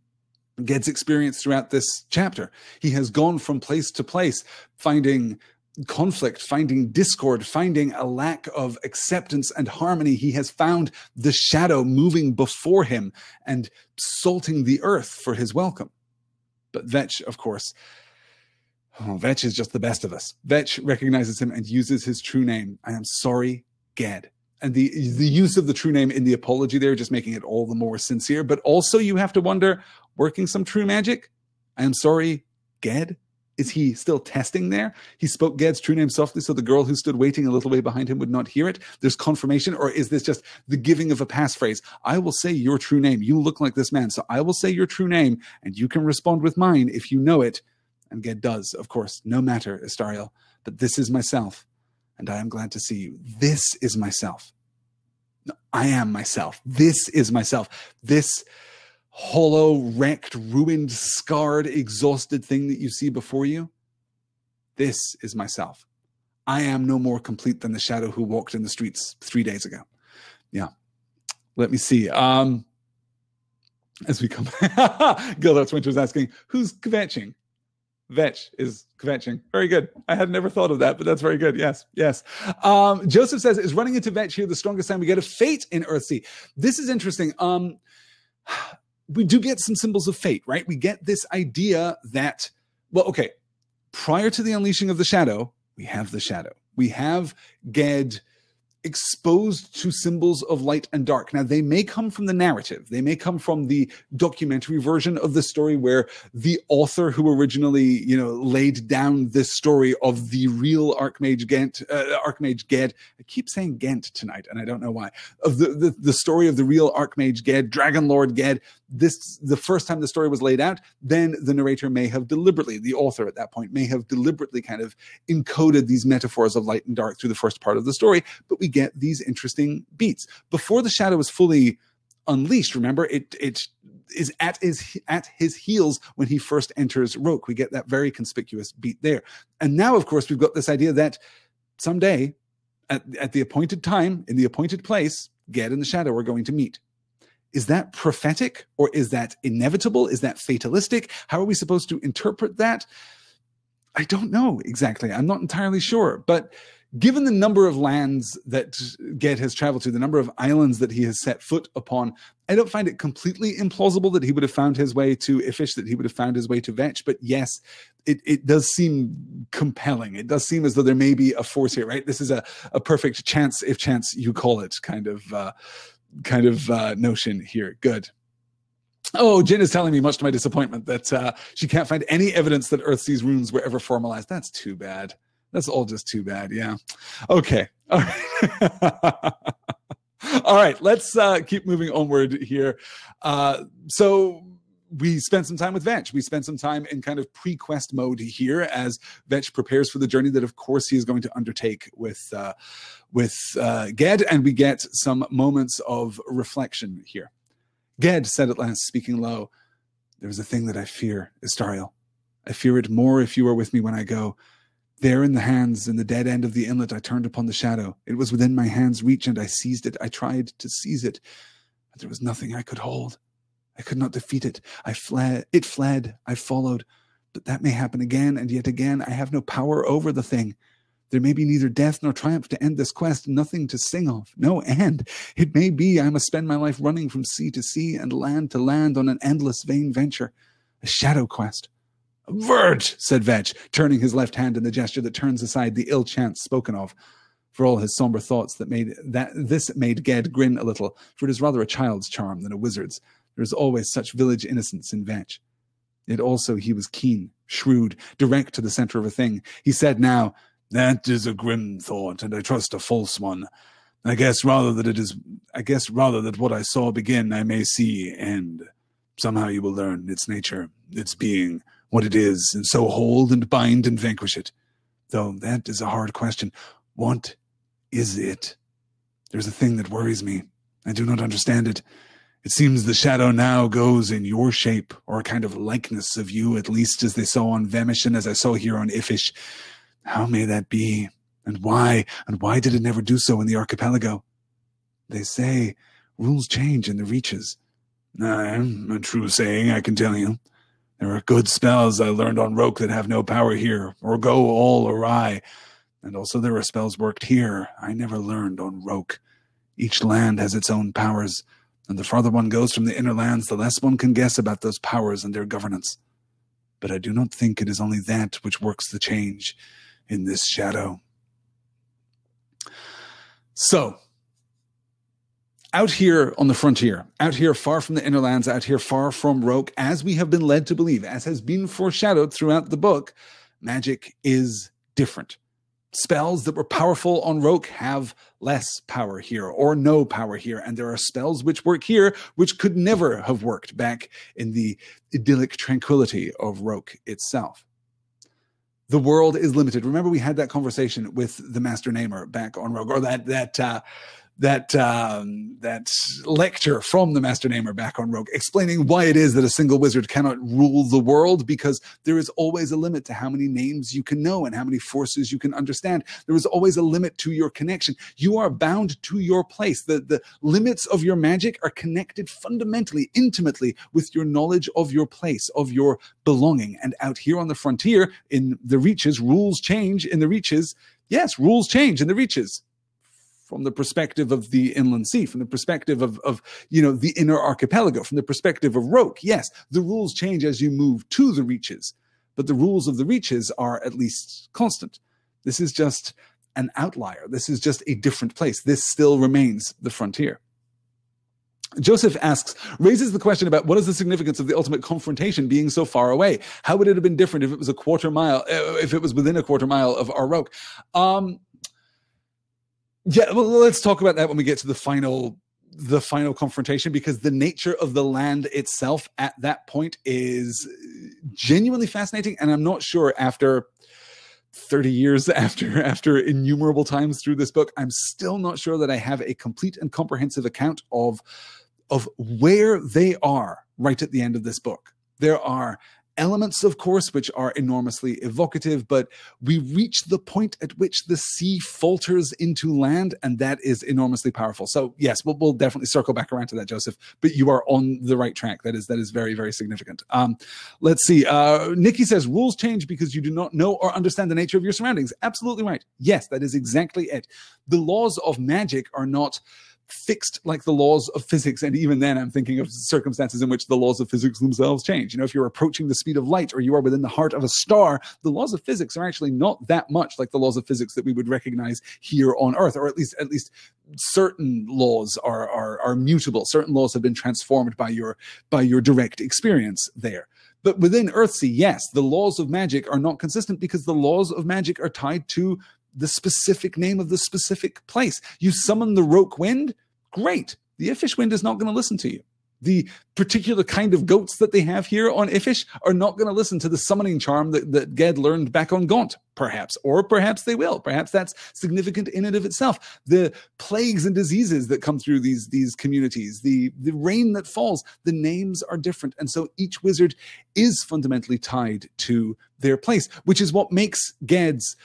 Ged's experience throughout this chapter. He has gone from place to place, finding conflict, finding discord, finding a lack of acceptance and harmony. He has found the shadow moving before him and salting the earth for his welcome. But Vetch, of course, Vetch is just the best of us. Vetch recognizes him and uses his true name. I am sorry, Ged. And the use of the true name in the apology there, just making it all the more sincere. But also you have to wonder, working some true magic? I am sorry, Ged? Is he still testing there? He spoke Ged's true name softly so the girl who stood waiting a little way behind him would not hear it. There's confirmation, or is this just the giving of a passphrase? I will say your true name. You look like this man, so I will say your true name, and you can respond with mine if you know it. And Ged does, of course. No matter, Astariel, but this is myself, and I am glad to see you. This is myself. No, I am myself. This is myself. This hollow, wrecked, ruined, scarred, exhausted thing that you see before you, this is myself. I am no more complete than the shadow who walked in the streets 3 days ago. Yeah. Let me see. As we come, Gildarts Winter's asking, who's kvetching? Vetch is kvetching. Very good. I had never thought of that, but that's very good. Yes, yes. Joseph says, is running into Vetch here the strongest sign we get of fate in Earthsea? This is interesting. We do get some symbols of fate, right? We get this idea that, well, okay, prior to the unleashing of the shadow, we have the shadow. We have Ged exposed to symbols of light and dark. Now, they may come from the narrative. They may come from the documentary version of the story where the author who originally, laid down this story of the real Archmage Ged, I keep saying Ghent tonight, and I don't know why, of the story of the real Archmage Ged, Dragon Lord Ged. The first time the story was laid out, then the narrator may have deliberately, the author at that point, may have deliberately kind of encoded these metaphors of light and dark through the first part of the story, but we get these interesting beats. Before the shadow is fully unleashed, remember, it is at his heels when he first enters Roke. We get that very conspicuous beat there. And now, of course, we've got this idea that someday, at the appointed time, in the appointed place, Ged and the shadow are going to meet. Is that prophetic, or is that inevitable? Is that fatalistic? How are we supposed to interpret that? I don't know exactly. I'm not entirely sure. But given the number of lands that Ged has traveled to, the number of islands that he has set foot upon, I don't find it completely implausible that he would have found his way to Ifish, that he would have found his way to Vetch. But yes, it does seem compelling. It does seem as though there may be a force here, right? This is a perfect chance, if chance you call it, kind of notion here. Good. Oh, Jin is telling me, much to my disappointment, that she can't find any evidence that Earthsea's runes were ever formalized. That's too bad. That's all just too bad. Yeah. Okay. All right. All right. Let's keep moving onward here. So we spent some time with Vetch. We spent some time in kind of pre-quest mode here as Vetch prepares for the journey that, of course, he is going to undertake with Ged, and we get some moments of reflection here. Ged said at last, speaking low, "There is a thing that I fear, Istariel. I fear it more if you are with me when I go. There in the hands, in the dead end of the inlet, I turned upon the shadow. It was within my hand's reach, and I seized it. I tried to seize it, but there was nothing I could hold. I could not defeat it. I fled. It fled. I followed. But that may happen again, and yet again. I have no power over the thing. There may be neither death nor triumph to end this quest, nothing to sing of, no end. It may be I must spend my life running from sea to sea and land to land on an endless vain venture, a shadow quest." "Vert," said Vetch, turning his left hand in the gesture that turns aside the ill chance spoken of. For all his somber thoughts, this made Ged grin a little, for it is rather a child's charm than a wizard's. There is always such village innocence in Vetch. Yet also he was keen, shrewd, direct to the center of a thing. He said now, "That is a grim thought, and I trust a false one. I guess rather that what I saw begin, I may see end. Somehow you will learn its nature, its being, what it is, and so hold and bind and vanquish it. Though that is a hard question. What is it? There's a thing that worries me. I do not understand it. It seems the shadow now goes in your shape, or a kind of likeness of you, at least as they saw on Vemish and as I saw here on Ifish. How may that be? And why did it never do so in the archipelago? They say rules change in the reaches. A true saying, I can tell you. There are good spells I learned on Roke that have no power here, or go all awry. And also there are spells worked here I never learned on Roke. Each land has its own powers, and the farther one goes from the inner lands, the less one can guess about those powers and their governance. But I do not think it is only that which works the change in this shadow." So, out here on the frontier, out here far from the inner lands, out here far from Roke, as we have been led to believe, as has been foreshadowed throughout the book, magic is different. Spells that were powerful on Roke have less power here, or no power here, and there are spells which work here which could never have worked back in the idyllic tranquility of Roke itself. The world is limited. Remember, we had that conversation with the Master Namer back on Rogue, or that lecture from the Master Namer back on Rogue, explaining why it is that a single wizard cannot rule the world, because there is always a limit to how many names you can know and how many forces you can understand. There is always a limit to your connection. You are bound to your place. The limits of your magic are connected fundamentally, intimately with your knowledge of your place, of your belonging. And out here on the frontier, in the reaches, rules change in the reaches. Yes, rules change in the reaches. From the perspective of the inland sea, from the perspective of the inner archipelago, from the perspective of Roke, yes, the rules change as you move to the reaches, but the rules of the reaches are at least constant. This is just an outlier. This is just a different place. This still remains the frontier. Joseph raises the question about what is the significance of the ultimate confrontation being so far away? How would it have been different if it was if it was within a quarter mile of Roke? Yeah, well, let's talk about that when we get to the final confrontation, because the nature of the land itself at that point is genuinely fascinating. And I'm not sure, after 30 years, after innumerable times through this book, I'm still not sure that I have a complete and comprehensive account of where they are right at the end of this book. There are elements, of course, which are enormously evocative, but we reach the point at which the sea falters into land, and that is enormously powerful. So yes, we'll definitely circle back around to that, Joseph, but you are on the right track. That is very, very significant. Let's see. Nikki says, rules change because you do not know or understand the nature of your surroundings. Absolutely right. Yes, that is exactly it. The laws of magic are not fixed like the laws of physics, and even then I'm thinking of circumstances in which the laws of physics themselves change. If you're approaching the speed of light or you are within the heart of a star, the laws of physics are actually not that much like the laws of physics that we would recognize here on Earth, or at least certain laws are mutable. Certain laws have been transformed by your direct experience there. But within Earthsea, yes, the laws of magic are not consistent because the laws of magic are tied to the specific name of the specific place. You summon the Roke Wind, great. The Iffish Wind is not going to listen to you. The particular kind of goats that they have here on Iffish are not going to listen to the summoning charm that Ged learned back on Gaunt, perhaps. Or perhaps they will. Perhaps that's significant in and of itself. The plagues and diseases that come through these communities, the rain that falls, the names are different. And so each wizard is fundamentally tied to their place, which is what makes Ged's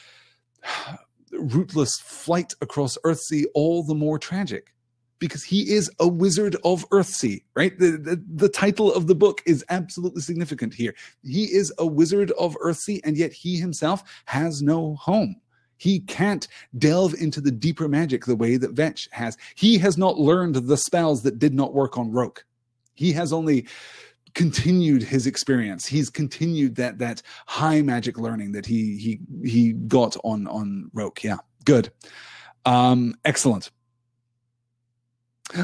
rootless flight across Earthsea all the more tragic, because he is a wizard of Earthsea, right? The title of the book is absolutely significant here. He is a wizard of Earthsea, and yet he himself has no home. He can't delve into the deeper magic the way that Vetch has. He has not learned the spells that did not work on Roke. He has only continued his experience. He's continued that high magic learning that he got on Roke. Yeah, good. Excellent.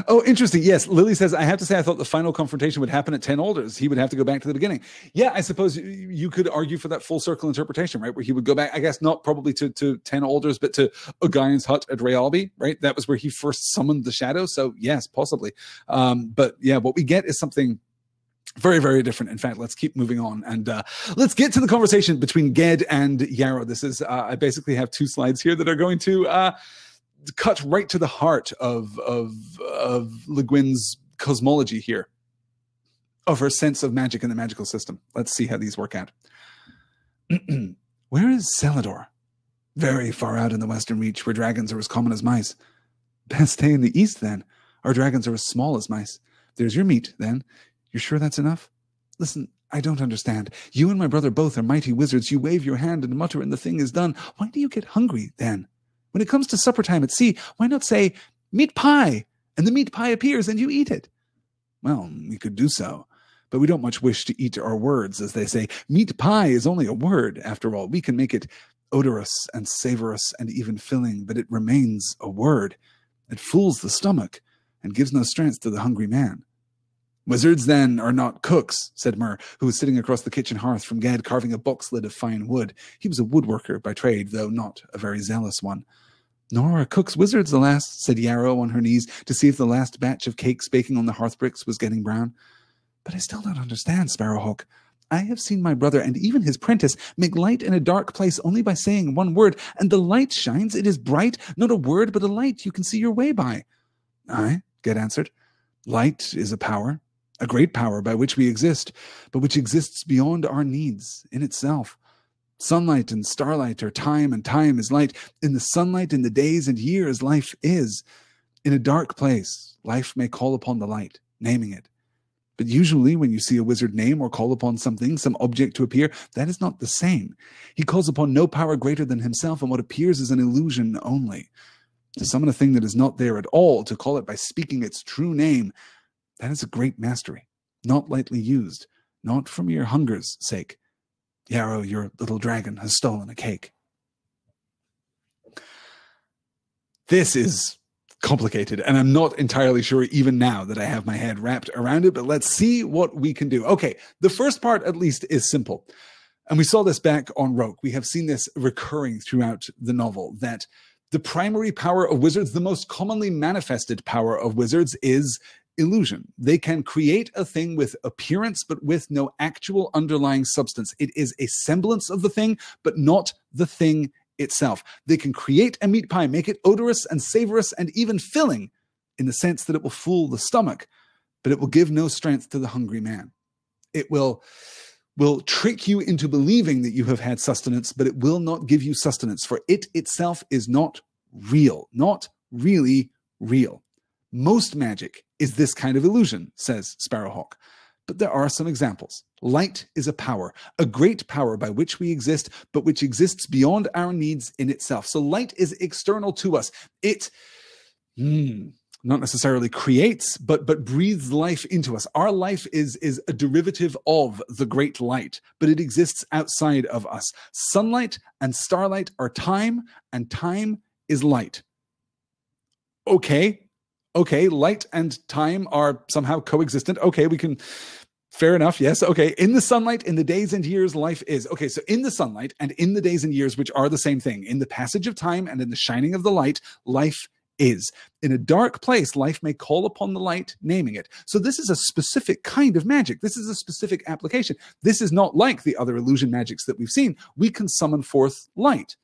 Oh, interesting. Yes, Lily says, I have to say I thought the final confrontation would happen at 10 Alders. He would have to go back to the beginning. Yeah, I suppose you could argue for that full circle interpretation, right? Where he would go back, I guess not probably to 10 Alders, but to O'Guin's hut at Rayalby, right? That was where he first summoned the shadow. So yes, possibly. But yeah, what we get is something very, very different. In fact, let's keep moving on and let's get to the conversation between Ged and Yarrow. This is, I basically have two slides here that are going to cut right to the heart of Le Guin's cosmology here, of her sense of magic in the magical system. Let's see how these work out. Where is Celador? Very far out in the Western Reach, where dragons are as common as mice. Best stay in the East, then. Our dragons are as small as mice. There's your meat, then. You're sure that's enough? Listen, I don't understand. You and my brother both are mighty wizards. You wave your hand and mutter and the thing is done. Why do you get hungry, then? When it comes to supper time at sea, why not say, meat pie, and the meat pie appears and you eat it? Well, we could do so, but we don't much wish to eat our words, as they say. Meat pie is only a word, after all. We can make it odorous and savorous and even filling, but it remains a word. It fools the stomach and gives no strength to the hungry man. Wizards, then, are not cooks, said Mur, who was sitting across the kitchen hearth from Ged, carving a box lid of fine wood. He was a woodworker by trade, though not a very zealous one. Nor are cooks wizards, alas, said Yarrow on her knees to see if the last batch of cakes baking on the hearth bricks was getting brown. But I still don't understand, Sparrowhawk. I have seen my brother and even his prentice make light in a dark place only by saying one word, and the light shines. It is bright, not a word, but a light you can see your way by. Aye, Ged answered. Light is a power. A great power by which we exist, but which exists beyond our needs in itself. Sunlight and starlight are time, and time is light. In the sunlight, in the days and years, life is. In a dark place, life may call upon the light, naming it. But usually when you see a wizard name or call upon something, some object to appear, that is not the same. He calls upon no power greater than himself, and what appears is an illusion only. To summon a thing that is not there at all, to call it by speaking its true name, that is a great mastery, not lightly used, not for mere hunger's sake. Yarrow, your little dragon, has stolen a cake. This is complicated, and I'm not entirely sure even now that I have my head wrapped around it, but let's see what we can do. Okay, the first part at least is simple. And we saw this back on Roke. We have seen this recurring throughout the novel, that the primary power of wizards, the most commonly manifested power of wizards, is illusion. They can create a thing with appearance, but with no actual underlying substance. It is a semblance of the thing, but not the thing itself. They can create a meat pie, make it odorous and savorous and even filling, in the sense that it will fool the stomach, but it will give no strength to the hungry man. It will will trick you into believing that you have had sustenance, but it will not give you sustenance, for it itself is not real, not really real. Most magic is this kind of illusion, says Sparrowhawk. But there are some examples. Light is a power, a great power by which we exist, but which exists beyond our needs in itself. So light is external to us. It not necessarily creates, but breathes life into us. Our life is a derivative of the great light, but it exists outside of us. Sunlight and starlight are time, and time is light. Okay, light and time are somehow coexistent. Okay, we can, fair enough, yes. Okay, in the sunlight, in the days and years, life is. Okay, so in the sunlight and in the days and years, which are the same thing, in the passage of time and in the shining of the light, life is. In a dark place, life may call upon the light, naming it. So this is a specific kind of magic. This is a specific application. This is not like the other illusion magics that we've seen. We can summon forth light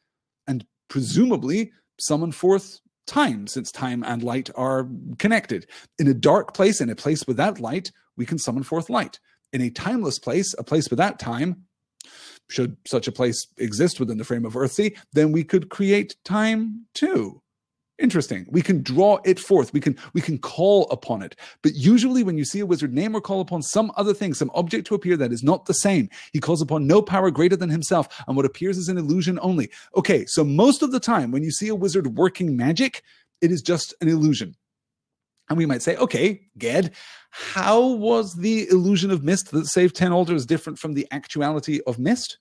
and presumably summon forth time, since time and light are connected. In a dark place, in a place without light, we can summon forth light. In a timeless place, a place without time, should such a place exist within the frame of Earthsea, then we could create time too. Interesting. We can draw it forth. We can call upon it. But usually when you see a wizard name or call upon some other thing, some object to appear that is not the same, he calls upon no power greater than himself, and what appears is an illusion only. Okay, so most of the time when you see a wizard working magic, it is just an illusion. And we might say, okay, Ged, how was the illusion of mist that saved 10 altars different from the actuality of mist?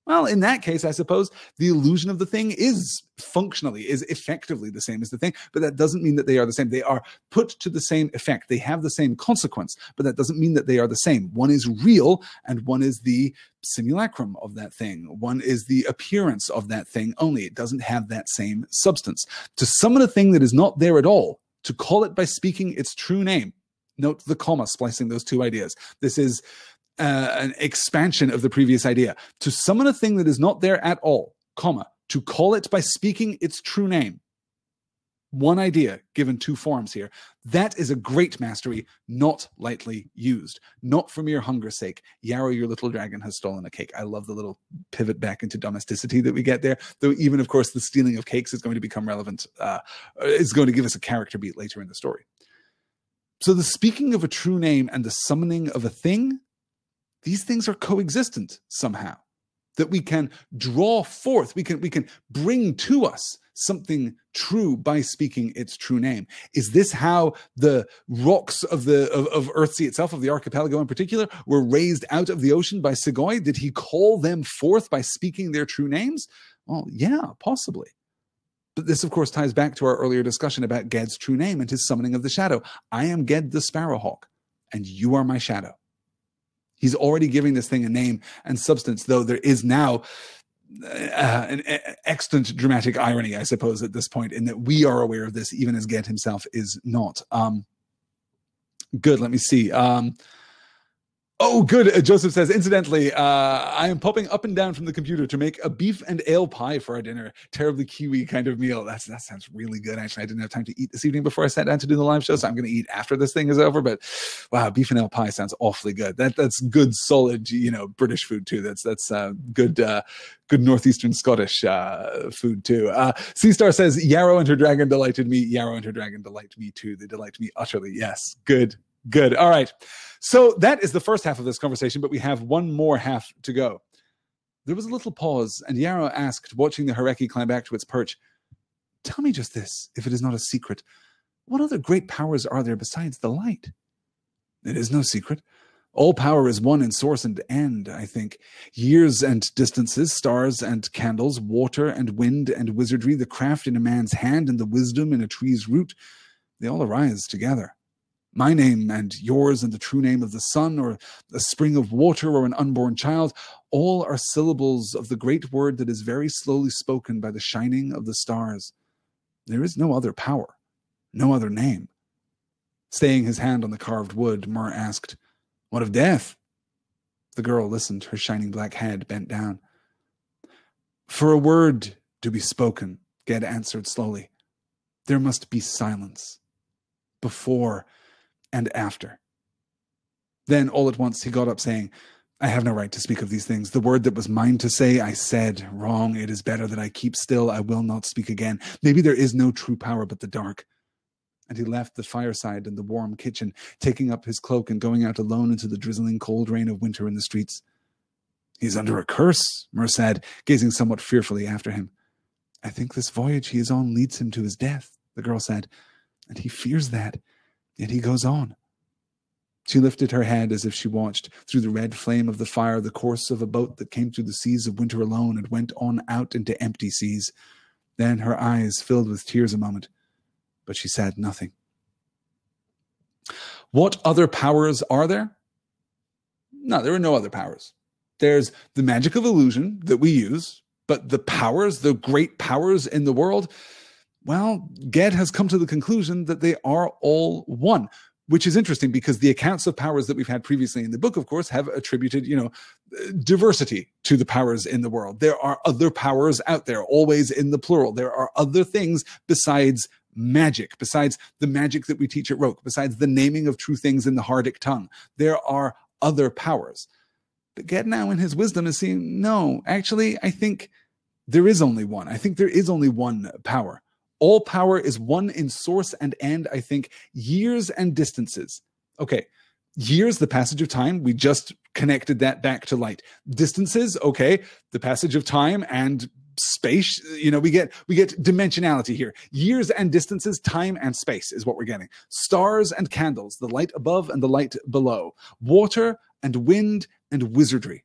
Well, in that case, I suppose the illusion of the thing is effectively the same as the thing, but that doesn't mean that they are the same. They are put to the same effect. They have the same consequence, but that doesn't mean that they are the same. One is real and one is the simulacrum of that thing. One is the appearance of that thing only. It doesn't have that same substance. To summon a thing that is not there at all, to call it by speaking its true name. Note the comma splicing those two ideas. This is an expansion of the previous idea. To summon a thing that is not there at all, comma, to call it by speaking its true name. One idea given two forms here. That is a great mastery, not lightly used. Not for mere hunger's sake. Yarrow, your little dragon has stolen a cake. I love the little pivot back into domesticity that we get there. Though even, of course, the stealing of cakes is going to become relevant. Is going to give us a character beat later in the story. So the speaking of a true name and the summoning of a thing, these things are coexistent somehow, that we can draw forth, we can bring to us something true by speaking its true name. Is this how the rocks of Earthsea itself, of the archipelago in particular, were raised out of the ocean by Segoy? Did he call them forth by speaking their true names? Well, yeah, possibly. But this, of course, ties back to our earlier discussion about Ged's true name and his summoning of the shadow. I am Ged the Sparrowhawk, and you are my shadow. He's already giving this thing a name and substance, though there is now an extant dramatic irony, I suppose, at this point, in that we are aware of this, even as Ged himself is not. Good, let me see. Oh, good. Joseph says, incidentally, I am popping up and down from the computer to make a beef and ale pie for our dinner. Terribly Kiwi kind of meal. That sounds really good. Actually, I didn't have time to eat this evening before I sat down to do the live show, so I'm going to eat after this thing is over. But wow, beef and ale pie sounds awfully good. That's good, solid, British food too. That's good Northeastern Scottish food too. C-Star says, Yarrow and her dragon delighted me. Yarrow and her dragon delight me too. They delight me utterly. Yes, good. All right. So that is the first half of this conversation, but we have one more half to go. There was a little pause, and Yarrow asked, watching the Hareki climb back to its perch, tell me just this, if it is not a secret. What other great powers are there besides the light? It is no secret. All power is one in source and end, I think. Years and distances, stars and candles, water and wind and wizardry, the craft in a man's hand and the wisdom in a tree's root, they all arise together. My name and yours and the true name of the sun, or a spring of water, or an unborn child, all are syllables of the great word that is very slowly spoken by the shining of the stars. There is no other power, no other name. Staying his hand on the carved wood, Mur asked, what of death? The girl listened, her shining black head bent down. For a word to be spoken, Ged answered slowly, there must be silence. Before and after. Then, all at once, he got up, saying, I have no right to speak of these things. The word that was mine to say, I said. Wrong. It is better that I keep still. I will not speak again. Maybe there is no true power but the dark. And he left the fireside and the warm kitchen, taking up his cloak and going out alone into the drizzling cold rain of winter in the streets. He's under a curse, Mer said, gazing somewhat fearfully after him. I think this voyage he is on leads him to his death, the girl said, and he fears that, yet he goes on. She lifted her head as if she watched, through the red flame of the fire, the course of a boat that came through the seas of winter alone and went on out into empty seas. Then her eyes filled with tears a moment, but she said nothing. What other powers are there? No, there are no other powers. There's the magic of illusion that we use, but the powers, the great powers in the world, well, Ged has come to the conclusion that they are all one, which is interesting because the accounts of powers that we've had previously in the book, of course, have attributed, diversity to the powers in the world. There are other powers out there, always in the plural. There are other things besides magic, besides the magic that we teach at Roke, besides the naming of true things in the Hardic tongue. There are other powers. But Ged now in his wisdom is seeing, no, actually, I think there is only one. I think there is only one power. All power is one in source and end, I think, years and distances. Okay, years, the passage of time, we just connected that back to light. Distances, okay, the passage of time and space, we get dimensionality here. Years and distances, time and space is what we're getting. Stars and candles, the light above and the light below. Water and wind and wizardry.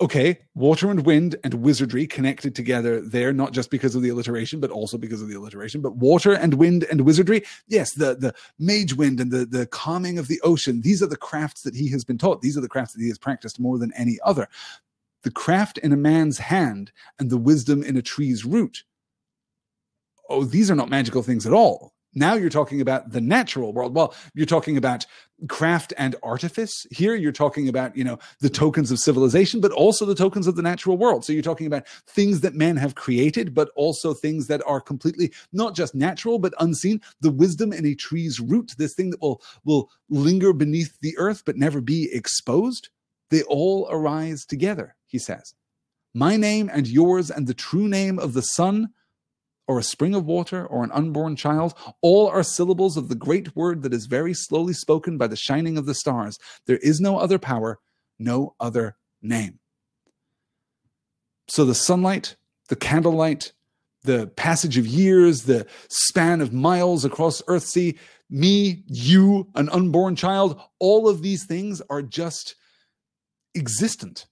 Okay, water and wind and wizardry connected together there, not just because of the alliteration, but also because of the alliteration. But water and wind and wizardry, yes, the mage wind and the calming of the ocean, these are the crafts that he has been taught. These are the crafts that he has practiced more than any other. The craft in a man's hand and the wisdom in a tree's root. Oh, these are not magical things at all. Now you're talking about the natural world. Well, you're talking about craft and artifice. Here you're talking about, the tokens of civilization, but also the tokens of the natural world. So you're talking about things that men have created, but also things that are completely not just natural, but unseen. The wisdom in a tree's root, this thing that will linger beneath the earth, but never be exposed. They all arise together, he says. My name and yours and the true name of the sun, or a spring of water, or an unborn child, all are syllables of the great word that is very slowly spoken by the shining of the stars. There is no other power, no other name. So the sunlight, the candlelight, the passage of years, the span of miles across Earthsea, me, you, an unborn child, all of these things are just existent.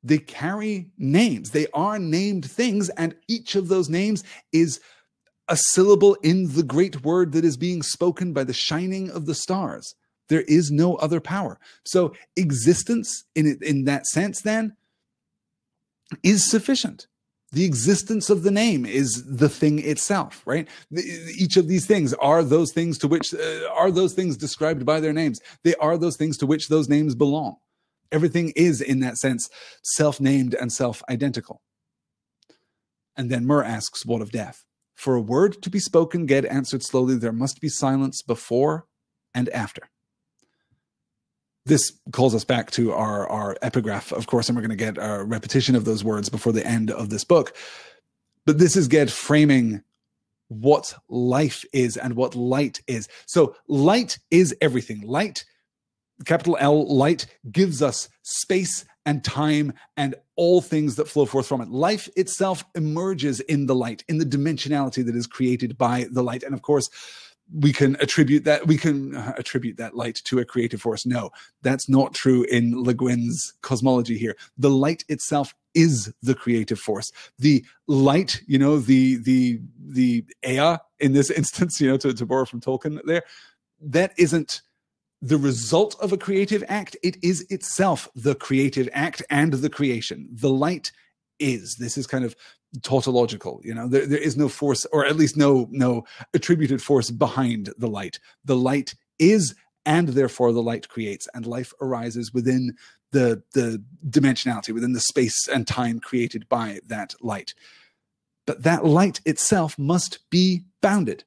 They carry names. They are named things, and each of those names is a syllable in the great word that is being spoken by the shining of the stars. There is no other power. So existence in that sense then is sufficient. The existence of the name is the thing itself, right? Each of these things are those things to which are those things described by their names. They are those things to which those names belong. Everything is, in that sense, self-named and self-identical. And then Mer asks, what of death? For a word to be spoken, Ged answered slowly, there must be silence before and after. This calls us back to our epigraph, of course, and we're going to get a repetition of those words before the end of this book. But this is Ged framing what life is and what light is. So light is everything. Light, capital L, light, gives us space and time and all things that flow forth from it. Life itself emerges in the light, in the dimensionality that is created by the light. And of course, we can attribute that light to a creative force. No, that's not true in Le Guin's cosmology here. The light itself is the creative force. The light, the Ea in this instance, to borrow from Tolkien there, that isn't the result of a creative act. It is itself the creative act and the creation. The light is. This is kind of tautological. There is no force, or at least no attributed force behind the light. The light is, and therefore the light creates, and life arises within the dimensionality, within the space and time created by that light. But that light itself must be bounded.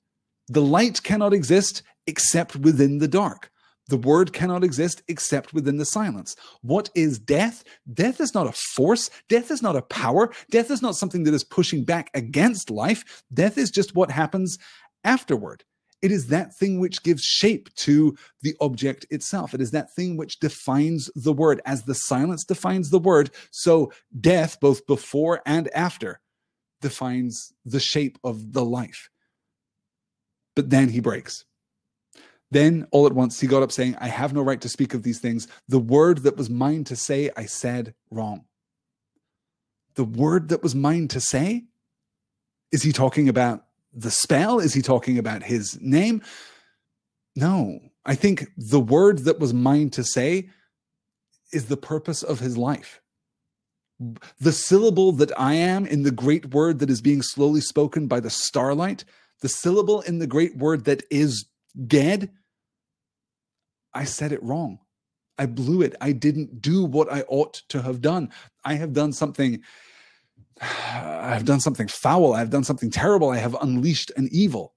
The light cannot exist except within the dark. The word cannot exist except within the silence. What is death? Death is not a force. Death is not a power. Death is not something that is pushing back against life. Death is just what happens afterward. It is that thing which gives shape to the object itself. It is that thing which defines the word. As the silence defines the word, so death, both before and after, defines the shape of the life. But then he breaks. Then, all at once, he got up saying, I have no right to speak of these things. The word that was mine to say, I said wrong. The word that was mine to say? Is he talking about the spell? Is he talking about his name? No. I think the word that was mine to say is the purpose of his life. The syllable that I am in the great word that is being slowly spoken by the starlight, the syllable in the great word that is Ged, I said it wrong. I blew it. I didn't do what I ought to have done. I have done something foul. I've done something terrible. I have unleashed an evil.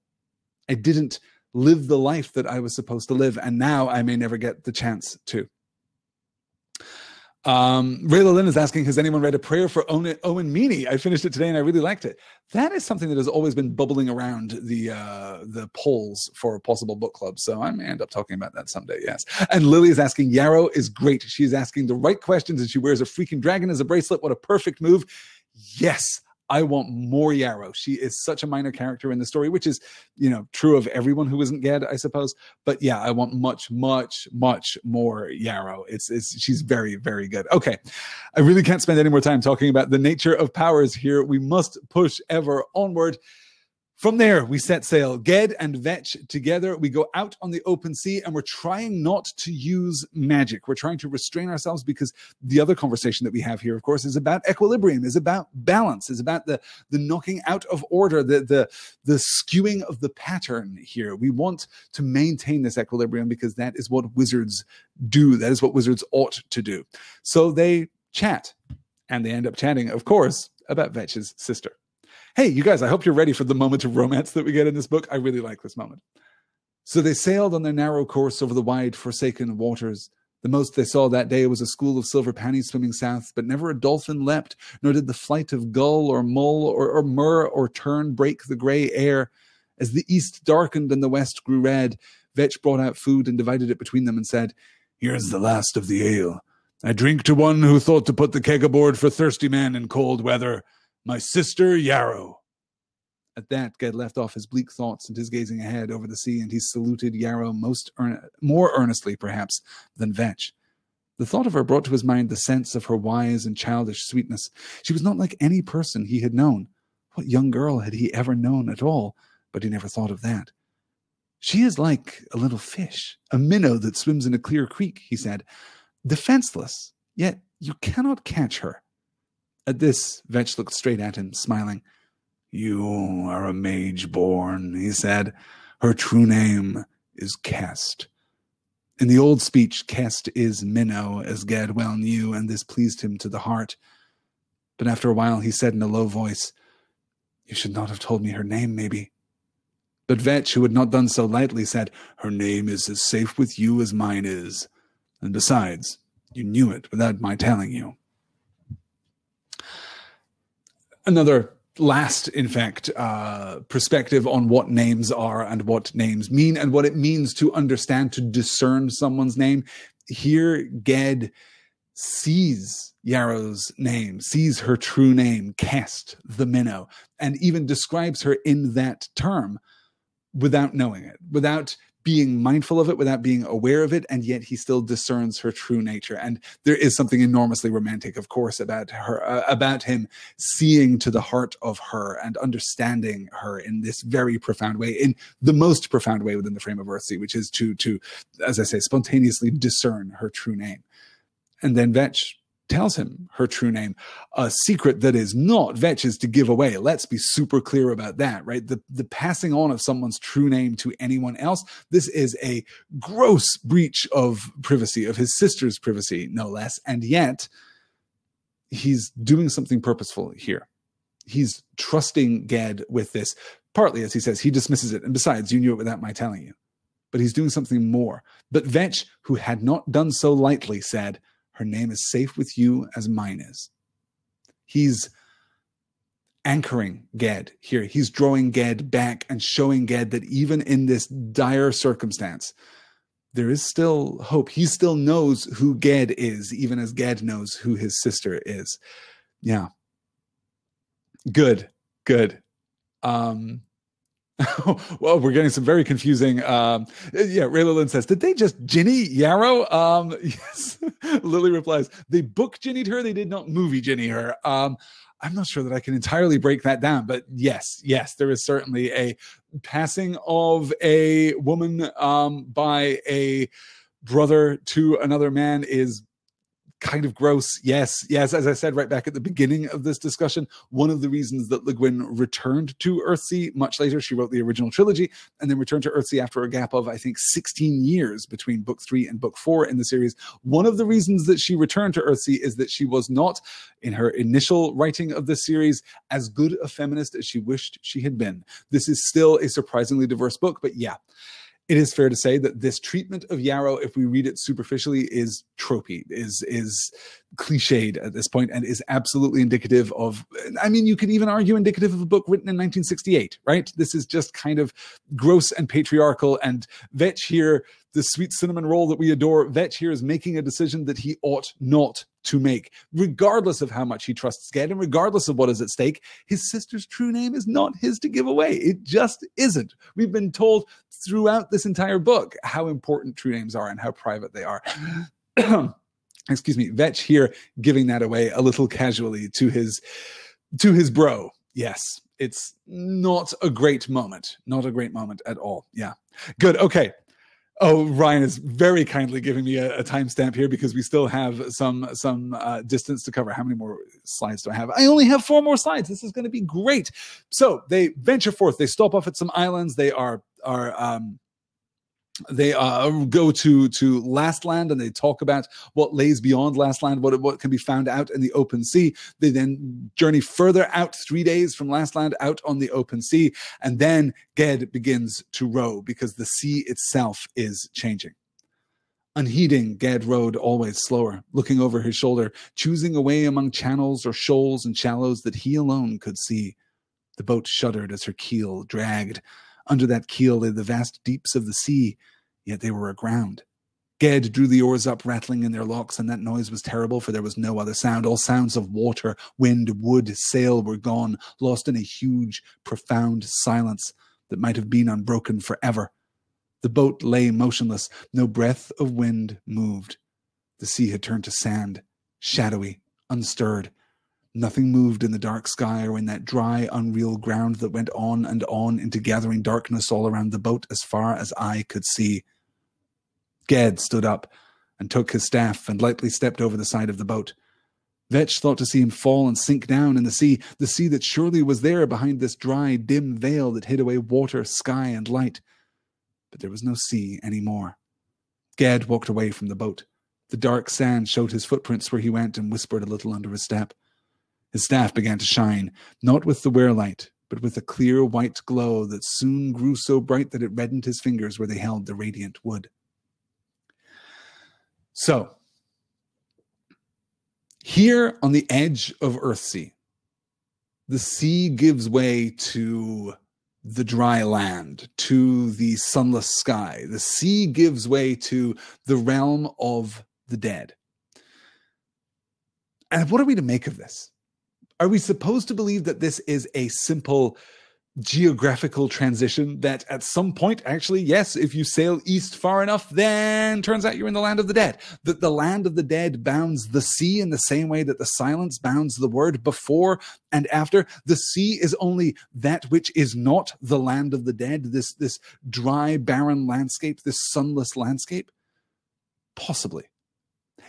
I didn't live the life that I was supposed to live, and now I may never get the chance to. Rayla Lynn is asking, has anyone read A Prayer for Owen Meany? I finished it today and I really liked it. That is something that has always been bubbling around the polls for possible book clubs. So I may end up talking about that someday, yes. And Lily is asking, Yarrow is great. She's asking the right questions and she wears a freaking dragon as a bracelet. What a perfect move. Yes, I want more Yarrow. She is such a minor character in the story, which is, true of everyone who isn't Ged, I suppose. But yeah, I want much, much, much more Yarrow. She's very, very good. Okay, I really can't spend any more time talking about the nature of powers here. We must push ever onward. From there, we set sail. Ged and Vetch together. We go out on the open sea, and we're trying not to use magic. We're trying to restrain ourselves because the other conversation that we have here, of course, is about equilibrium, is about balance, is about the knocking out of order, the skewing of the pattern here. We want to maintain this equilibrium because that is what wizards do. That is what wizards ought to do. So they chat, and they end up chatting, of course, about Vetch's sister. Hey, you guys, I hope you're ready for the moment of romance that we get in this book. I really like this moment. So they sailed on their narrow course over the wide, forsaken waters. The most they saw that day was a school of silver pannies swimming south, but never a dolphin leapt, nor did the flight of gull or mull or murre or tern break the grey air. As the east darkened and the west grew red, Vetch brought out food and divided it between them and said, Here's the last of the ale. I drink to one who thought to put the keg aboard for thirsty men in cold weather. My sister, Yarrow. At that, Ged left off his bleak thoughts and his gazing ahead over the sea, and he saluted Yarrow more earnestly, perhaps, than Vetch. The thought of her brought to his mind the sense of her wise and childish sweetness. She was not like any person he had known. What young girl had he ever known at all? But he never thought of that. She is like a little fish, a minnow that swims in a clear creek, he said, defenseless, yet you cannot catch her. At this, Vetch looked straight at him, smiling. You are a mage born, he said. Her true name is Kest. In the old speech, Kest is minnow, as Ged well knew, and this pleased him to the heart. But after a while, he said in a low voice, You should not have told me her name, maybe. But Vetch, who had not done so lightly, said, Her name is as safe with you as mine is. And besides, you knew it without my telling you. Another last, in fact, perspective on what names are and what names mean and what it means to understand, to discern someone's name. Here, Ged sees Yarrow's name, sees her true name, Kest, the minnow, and even describes her in that term without knowing it, without being mindful of it, without being aware of it, and yet he still discerns her true nature. And there is something enormously romantic, of course, about her, about him seeing to the heart of her and understanding her in this very profound way, in the most profound way within the frame of Earthsea, which is to, as I say, spontaneously discern her true name. And then Vetch tells him her true name, a secret that is not Vetch's to give away. Let's be super clear about that, right? The passing on of someone's true name to anyone else, this is a gross breach of privacy, of his sister's privacy, no less. And yet, he's doing something purposeful here. He's trusting Ged with this. Partly, as he says, he dismisses it. And besides, you knew it without my telling you. but he's doing something more. But Vetch, who had not done so lightly, said, "Her name is safe with you as mine is." He's anchoring Ged here. He's drawing Ged back and showing Ged that even in this dire circumstance, there is still hope. He still knows who Ged is, even as Ged knows who his sister is. Yeah. Good. Well, we're getting some very confusing. Ray Lillian says, "Did they just Ginny Yarrow?" Yes. Lily replies, "They book Ginnied her. They did not movie Ginny her." I'm not sure that I can entirely break that down, but yes, there is certainly a passing of a woman by a brother to another man is kind of gross. Yes. As I said right back at the beginning of this discussion, one of the reasons that Le Guin returned to Earthsea much later, she wrote the original trilogy and then returned to Earthsea after a gap of, I think, 16 years between book 3 and book 4 in the series. One of the reasons that she returned to Earthsea is that she was not, in her initial writing of this series, as good a feminist as she wished she had been. This is still a surprisingly diverse book, but yeah. It is fair to say that this treatment of Yarrow, if we read it superficially, is tropey, is cliched at this point, and is absolutely indicative of, I mean, you could even argue indicative of a book written in 1968, right? This is just kind of gross and patriarchal, and Vetch here, the sweet cinnamon roll that we adore, Vetch here is making a decision that he ought not to make, regardless of how much he trusts Ged and regardless of what is at stake. His sister's true name is not his to give away. It just isn't. We've been told throughout this entire book how important true names are and how private they are. Excuse me, Vetch here giving that away a little casually to his bro. Yes, it's not a great moment. Not a great moment at all. Yeah. Good. Okay. Oh, Ryan is very kindly giving me a timestamp here because we still have some distance to cover. How many more slides do I have? I only have 4 more slides. This is going to be great. So they venture forth. They stop off at some islands. They go to Last Land and they talk about what lays beyond Last Land, what can be found out in the open sea. They then journey further out 3 days from Last Land out on the open sea. And then Ged begins to row because the sea itself is changing. Unheeding, Ged rowed always slower, looking over his shoulder, choosing a way among channels or shoals and shallows that he alone could see. The boat shuddered as her keel dragged. Under that keel lay the vast deeps of the sea, yet they were aground. Ged drew the oars up, rattling in their locks, and that noise was terrible, for there was no other sound. All sounds of water, wind, wood, sail were gone, lost in a huge, profound silence that might have been unbroken forever. The boat lay motionless. No breath of wind moved. The sea had turned to sand, shadowy, unstirred. Nothing moved in the dark sky or in that dry, unreal ground that went on and on into gathering darkness all around the boat as far as eye could see. Ged stood up and took his staff and lightly stepped over the side of the boat. Vetch thought to see him fall and sink down in the sea that surely was there behind this dry, dim veil that hid away water, sky, and light. But there was no sea any more. Ged walked away from the boat. The dark sand showed his footprints where he went and whispered a little under his step. His staff began to shine, not with the wear-light, but with a clear white glow that soon grew so bright that it reddened his fingers where they held the radiant wood. So, here on the edge of Earthsea, the sea gives way to the dry land, to the sunless sky. The sea gives way to the realm of the dead. And what are we to make of this? Are we supposed to believe that this is a simple geographical transition that at some point, actually, yes, if you sail east far enough, then turns out you're in the land of the dead? That the land of the dead bounds the sea in the same way that the silence bounds the word before and after? The sea is only that which is not the land of the dead, this dry, barren landscape, this sunless landscape? Possibly.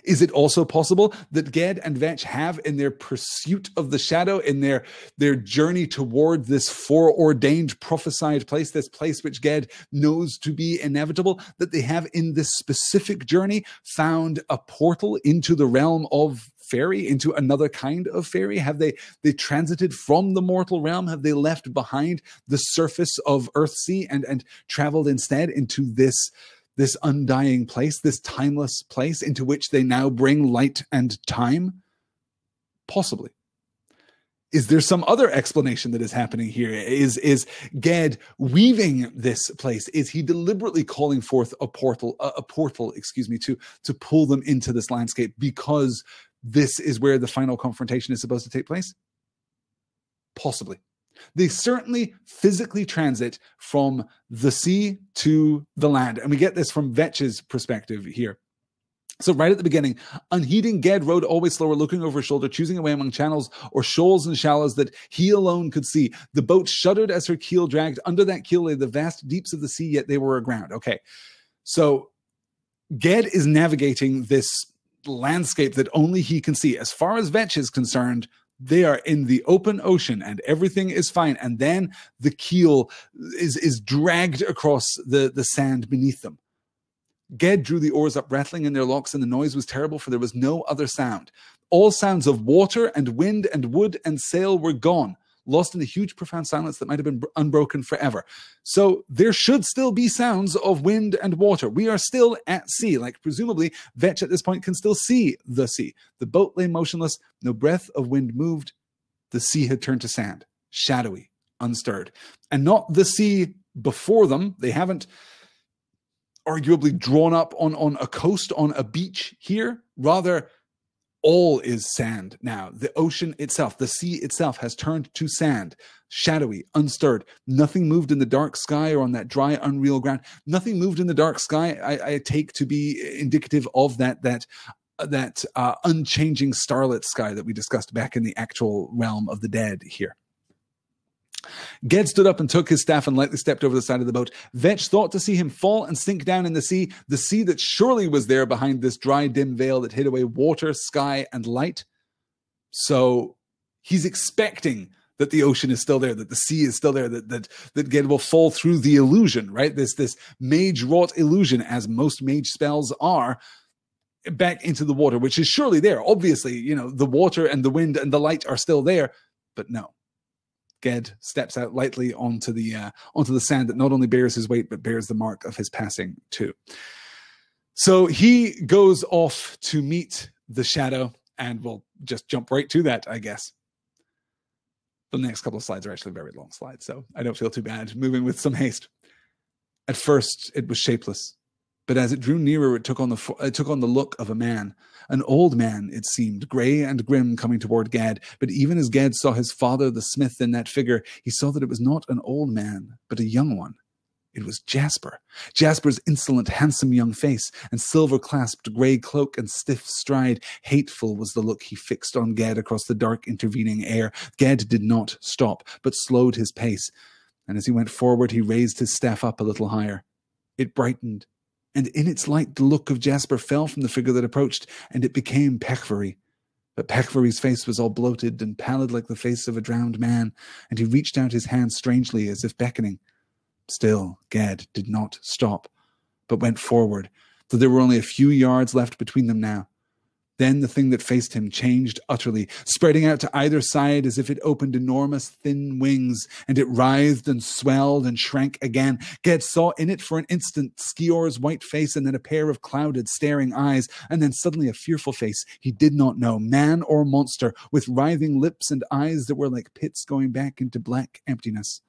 Is it also possible that Ged and Vetch have, in their pursuit of the shadow, in their journey toward this foreordained, prophesied place, this place which Ged knows to be inevitable, that they have in this specific journey found a portal into the realm of fairy, into another kind of fairy? Have they transited from the mortal realm? Have they left behind the surface of Earthsea and traveled instead into this undying place, this timeless place into which they now bring light and time? Possibly. Is there some other explanation that is happening here? Is Ged weaving this place? Is he deliberately calling forth a portal, to pull them into this landscape because this is where the final confrontation is supposed to take place? Possibly. They certainly physically transit from the sea to the land. And we get this from Vetch's perspective here. So right at the beginning, unheeding, Ged rode always slower, looking over his shoulder, choosing a way among channels or shoals and shallows that he alone could see. The boat shuddered as her keel dragged. Under that keel lay the vast deeps of the sea, yet they were aground. Okay, so Ged is navigating this landscape that only he can see. As far as Vetch is concerned, they are in the open ocean and everything is fine. And then the keel is dragged across the sand beneath them. Ged drew the oars up, rattling in their locks, and the noise was terrible, for there was no other sound. All sounds of water and wind and wood and sail were gone, lost in a huge, profound silence that might have been unbroken forever. So there should still be sounds of wind and water. We are still at sea. Like, presumably, Vetch at this point can still see the sea. The boat lay motionless. No breath of wind moved. The sea had turned to sand, shadowy, unstirred. And not the sea before them. They haven't arguably drawn up on a coast, on a beach here. Rather, all is sand now. The ocean itself, the sea itself has turned to sand, shadowy, unstirred. Nothing moved in the dark sky or on that dry, unreal ground. Nothing moved in the dark sky I take to be indicative of that unchanging starlit sky that we discussed back in the actual realm of the dead here. Ged stood up and took his staff and lightly stepped over the side of the boat. Vetch thought to see him fall and sink down in the sea that surely was there behind this dry, dim veil that hid away water, sky, and light. So he's expecting that the ocean is still there, that the sea is still there, that Ged will fall through the illusion, right? This mage-wrought illusion, as most mage spells are, back into the water, which is surely there. Obviously, the water and the wind and the light are still there, but no. Ged steps out lightly onto the sand that not only bears his weight, but bears the mark of his passing too. So he goes off to meet the shadow, and we'll just jump right to that, I guess. The next couple of slides are actually very long slides, so I don't feel too bad moving with some haste. At first, it was shapeless, but as it drew nearer, it took on the look of a man. An old man, it seemed, grey and grim, coming toward Ged. But even as Ged saw his father, the smith, in that figure, he saw that it was not an old man, but a young one. It was Jasper. Jasper's insolent, handsome young face and silver-clasped grey cloak and stiff stride. Hateful was the look he fixed on Ged across the dark intervening air. Ged did not stop, but slowed his pace. And as he went forward, he raised his staff up a little higher. It brightened, and in its light the look of Jasper fell from the figure that approached, and it became Peckvery. But Peckvery's face was all bloated and pallid like the face of a drowned man, and he reached out his hand strangely as if beckoning. Still, Ged did not stop, but went forward, though there were only a few yards left between them now. Then the thing that faced him changed utterly, spreading out to either side as if it opened enormous thin wings, and it writhed and swelled and shrank again. Ged saw in it for an instant Skior's white face, and then a pair of clouded, staring eyes, and then suddenly a fearful face he did not know, man or monster, with writhing lips and eyes that were like pits going back into black emptiness.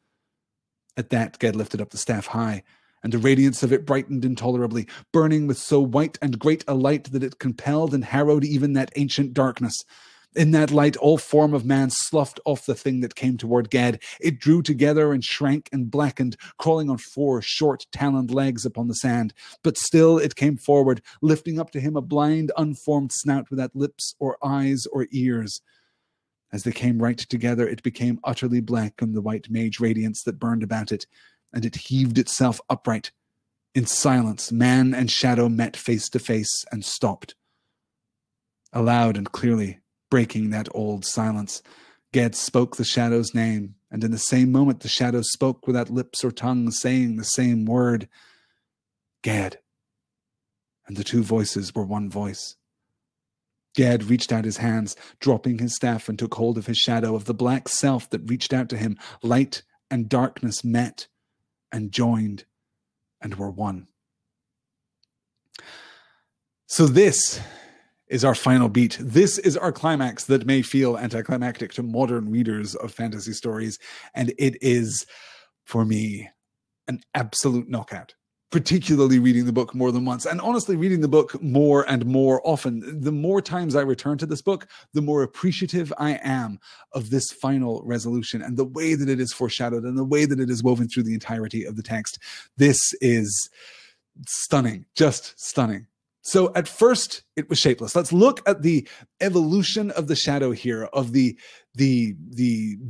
At that, Ged lifted up the staff high, and the radiance of it brightened intolerably, burning with so white and great a light that it compelled and harrowed even that ancient darkness. In that light, all form of man sloughed off the thing that came toward Ged. It drew together and shrank and blackened, crawling on 4 short, taloned legs upon the sand. But still it came forward, lifting up to him a blind, unformed snout without lips or eyes or ears. As they came right together, it became utterly black in the white mage radiance that burned about it, and it heaved itself upright. In silence, man and shadow met face to face and stopped. Aloud and clearly, breaking that old silence, Ged spoke the shadow's name, and in the same moment the shadow spoke without lips or tongue, saying the same word, Ged. And the two voices were one voice. Ged reached out his hands, dropping his staff, and took hold of his shadow, of the black self that reached out to him. Light and darkness met and joined and were one. So this is our final beat. This is our climax that may feel anticlimactic to modern readers of fantasy stories. And it is, for me, an absolute knockout. Particularly reading the book more than once, and honestly reading the book more and more often. The more times I return to this book, the more appreciative I am of this final resolution and the way that it is foreshadowed and the way that it is woven through the entirety of the text. This is stunning, just stunning. So at first it was shapeless. Let's look at the evolution of the shadow here, of the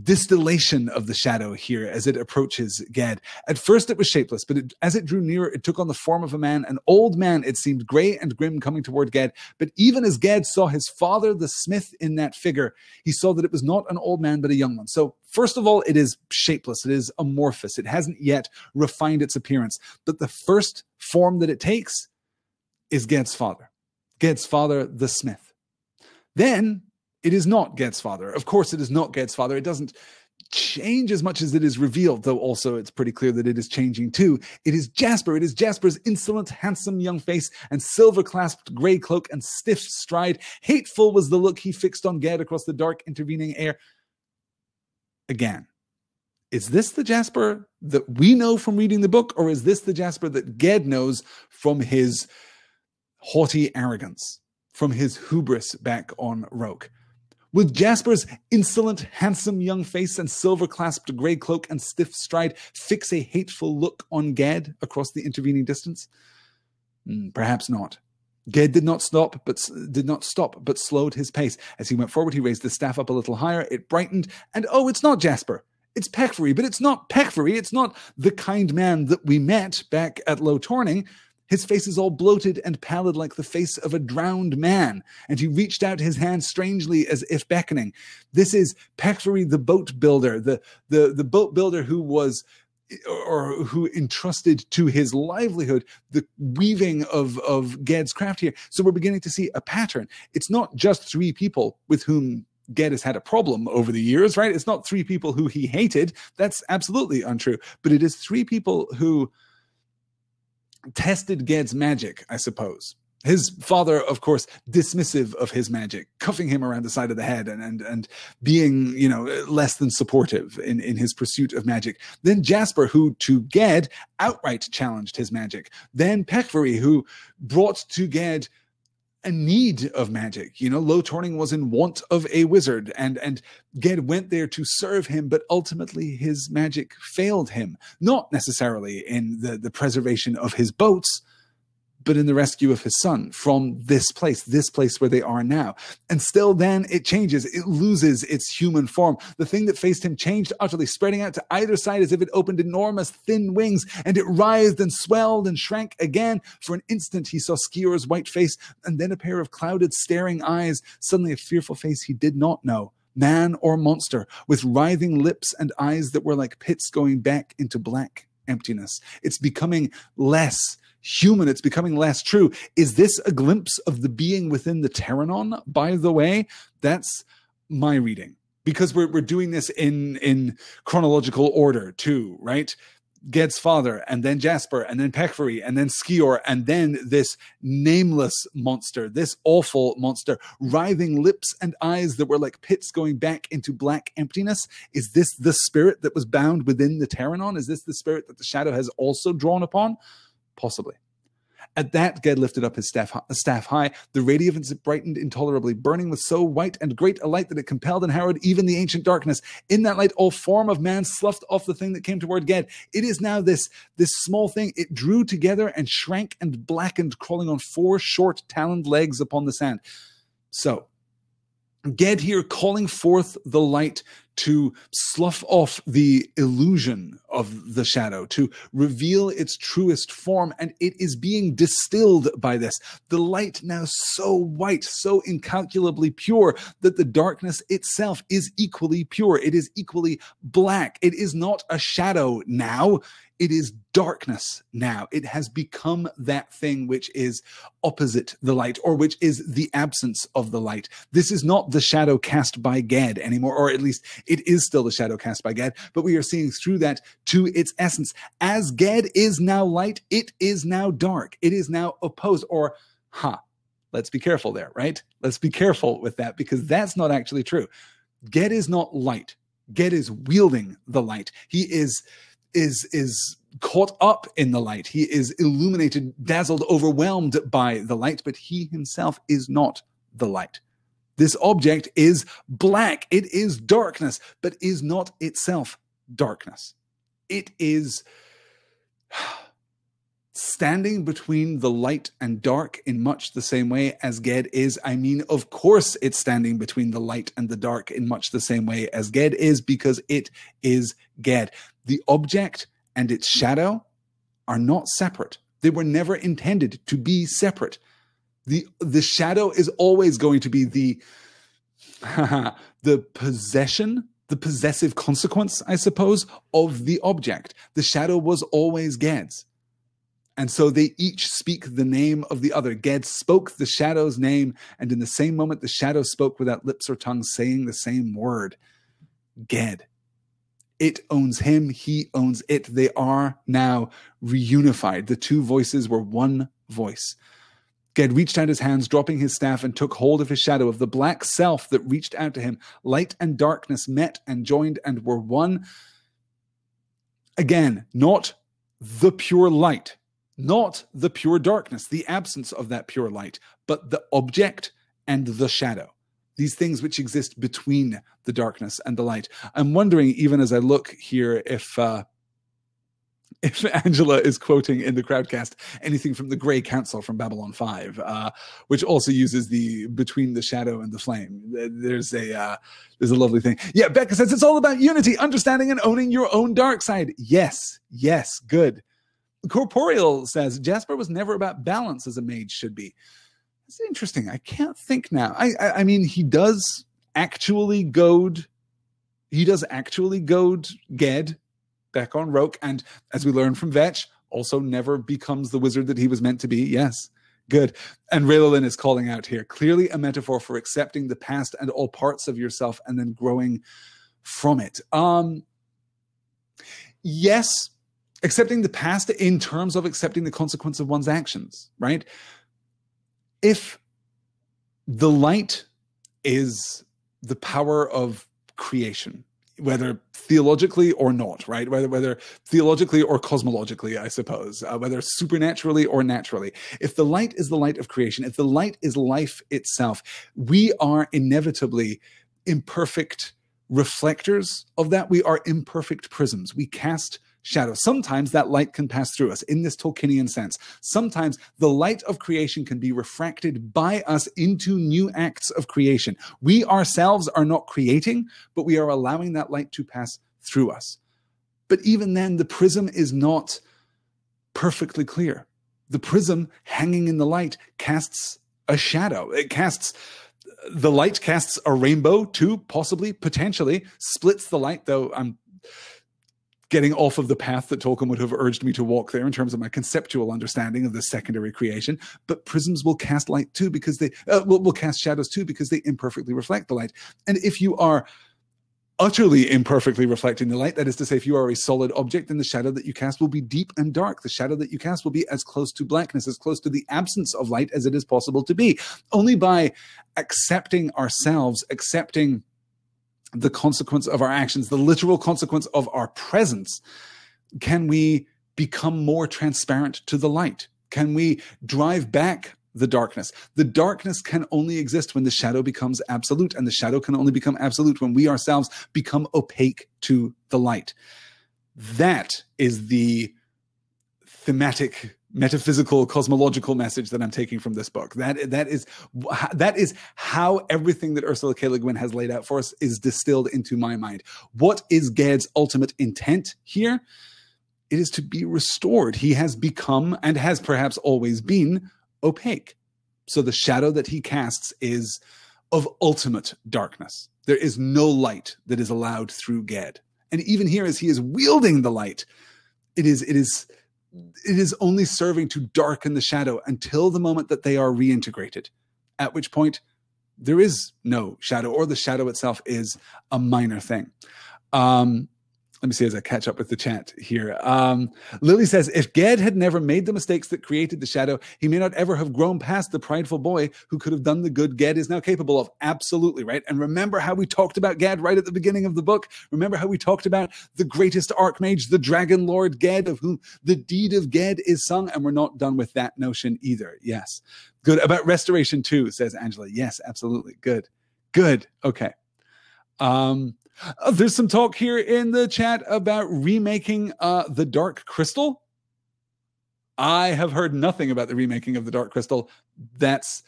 distillation of the shadow here as it approaches Ged. At first it was shapeless, but as it drew nearer, it took on the form of a man, an old man. It seemed gray and grim coming toward Ged. But even as Ged saw his father, the smith, in that figure, he saw that it was not an old man, but a young one. So first of all, it is shapeless. It is amorphous. It hasn't yet refined its appearance. But the first form that it takes is Ged's father, the smith. Then it is not Ged's father. Of course, it is not Ged's father. It doesn't change as much as it is revealed, though also it's pretty clear that it is changing too. It is Jasper. It is Jasper's insolent, handsome young face and silver-clasped gray cloak and stiff stride. Hateful was the look he fixed on Ged across the dark intervening air. Again, is this the Jasper that we know from reading the book, or is this the Jasper that Ged knows from his haughty arrogance, from his hubris back on Roke? Would Jasper's insolent, handsome young face and silver-clasped grey cloak and stiff stride fix a hateful look on Ged across the intervening distance? Perhaps not. Ged did not stop, but slowed his pace. As he went forward, he raised the staff up a little higher. It brightened, and oh, it's not Jasper. It's Peckfery, but it's not Peckfery. It's not the kind man that we met back at Low Torning. His face is all bloated and pallid like the face of a drowned man, and he reached out his hand strangely as if beckoning. This is Peckfery, the boat builder, the boat builder who was, or who entrusted to his livelihood the weaving of Ged's craft here. So we're beginning to see a pattern. It's not just three people with whom Ged has had a problem over the years, right? It's not three people who he hated. That's absolutely untrue. But it is three people who tested Ged's magic, I suppose. His father, of course, dismissive of his magic, cuffing him around the side of the head and being, less than supportive in his pursuit of magic. Then Jasper, who to Ged outright challenged his magic. Then Peckfery, who brought to Ged a need of magic. Low Torning was in want of a wizard, and Ged went there to serve him, but ultimately his magic failed him. Not necessarily in the preservation of his boats, but in the rescue of his son from this place where they are now. And still then it changes. It loses its human form. The thing that faced him changed utterly, spreading out to either side as if it opened enormous thin wings, and it writhed and swelled and shrank again. For an instant he saw Skior's white face, and then a pair of clouded staring eyes, suddenly a fearful face he did not know. Man or monster, with writhing lips and eyes that were like pits going back into black emptiness. It's becoming less human. It's becoming less true. Is this a glimpse of the being within the Terranon, by the way? That's my reading. Because we're doing this in chronological order too, right? Ged's father, and then Jasper, and then Peckfery, and then Skior, and then this nameless monster, this awful monster, writhing lips and eyes that were like pits going back into black emptiness. Is this the spirit that was bound within the Terranon? Is this the spirit that the shadow has also drawn upon? Possibly. At that, Ged lifted up his staff high. The radiance brightened intolerably, burning with so white and great a light that it compelled and harrowed even the ancient darkness. In that light, all form of man sloughed off the thing that came toward Ged. It is now this small thing. It drew together and shrank and blackened, crawling on four short taloned legs upon the sand. So, Ged here calling forth the light to slough off the illusion of the shadow, to reveal its truest form, and it is being distilled by this. The light now so white, so incalculably pure, that the darkness itself is equally pure. It is equally black. It is not a shadow now. It is darkness now. It has become that thing which is opposite the light, or which is the absence of the light. This is not the shadow cast by Ged anymore, or at least it is still the shadow cast by Ged, but we are seeing through that to its essence. As Ged is now light, it is now dark. It is now opposed, or, let's be careful there, right? Let's be careful with that, because that's not actually true. Ged is not light. Ged is wielding the light. He is caught up in the light. He is illuminated, dazzled, overwhelmed by the light, but he himself is not the light. This object is black. It is darkness, but is not itself darkness. It is standing between the light and dark in much the same way as Ged is. I mean, of course it's standing between the light and the dark in much the same way as Ged is, because it is Ged. The object and its shadow are not separate. They were never intended to be separate. The shadow is always going to be the possession, the possessive consequence, I suppose, of the object. The shadow was always Ged's. And so they each speak the name of the other. Ged spoke the shadow's name, and in the same moment the shadow spoke without lips or tongue, saying the same word. Ged. It owns him, he owns it. They are now reunified. The two voices were one voice. Ged reached out his hands, dropping his staff, and took hold of his shadow, of the black self that reached out to him. Light and darkness met and joined and were one. Again, not the pure light, not the pure darkness, the absence of that pure light, but the object and the shadow. These things which exist between the darkness and the light. I'm wondering, even as I look here, if Angela is quoting in the Crowdcast anything from the Grey Council from Babylon 5, which also uses the between the shadow and the flame. There's a lovely thing. Yeah, Becca says it's all about unity, understanding, and owning your own dark side. Yes, good. Corporeal says Jasper was never about balance as a mage should be. It's interesting. I can't think now. I mean, he does actually goad Ged back on Roke, and as we learn from Vetch, also never becomes the wizard that he was meant to be. Yes, good. And Raylin is calling out here, clearly a metaphor for accepting the past and all parts of yourself and then growing from it. Yes, accepting the past in terms of accepting the consequence of one's actions, right? If the light is the power of creation, whether theologically or not, right? Whether theologically or cosmologically, I suppose, whether supernaturally or naturally. If the light is the light of creation, if the light is life itself, we are inevitably imperfect reflectors of that. We are imperfect prisms. We cast shadow. Sometimes that light can pass through us in this Tolkienian sense. Sometimes the light of creation can be refracted by us into new acts of creation. We ourselves are not creating, but we are allowing that light to pass through us. But even then, the prism is not perfectly clear. The prism hanging in the light casts a shadow. The light casts a rainbow too, possibly, potentially, splits the light, though I'm getting off of the path that Tolkien would have urged me to walk there in terms of my conceptual understanding of the secondary creation. But prisms will cast light too, because they will cast shadows too, because they imperfectly reflect the light. And if you are utterly imperfectly reflecting the light, that is to say, if you are a solid object, then the shadow that you cast will be deep and dark. The shadow that you cast will be as close to blackness, as close to the absence of light as it is possible to be. Only by accepting ourselves, accepting the consequence of our actions, the literal consequence of our presence, can we become more transparent to the light? Can we drive back the darkness? The darkness can only exist when the shadow becomes absolute, and the shadow can only become absolute when we ourselves become opaque to the light. That is the thematic, metaphysical, cosmological message that I'm taking from this book. That is how everything that Ursula K. Le Guin has laid out for us is distilled into my mind. What is Ged's ultimate intent here? It is to be restored. He has become, and has perhaps always been, opaque. So the shadow that he casts is of ultimate darkness. There is no light that is allowed through Ged. And even here, as he is wielding the light, It is only serving to darken the shadow until the moment that they are reintegrated, at which point there is no shadow, or the shadow itself is a minor thing. Let me see as I catch up with the chat here. Lily says, if Ged had never made the mistakes that created the shadow, he may not ever have grown past the prideful boy who could have done the good Ged is now capable of. Absolutely, right? And remember how we talked about Ged right at the beginning of the book? Remember how we talked about the greatest archmage, the dragon lord Ged, of whom the deed of Ged is sung? And we're not done with that notion either. Yes. Good. About restoration too, says Angela. Yes, absolutely. Good. Good. Okay. There's some talk here in the chat about remaking the Dark Crystal. I have heard nothing about the remaking of the Dark Crystal. That's,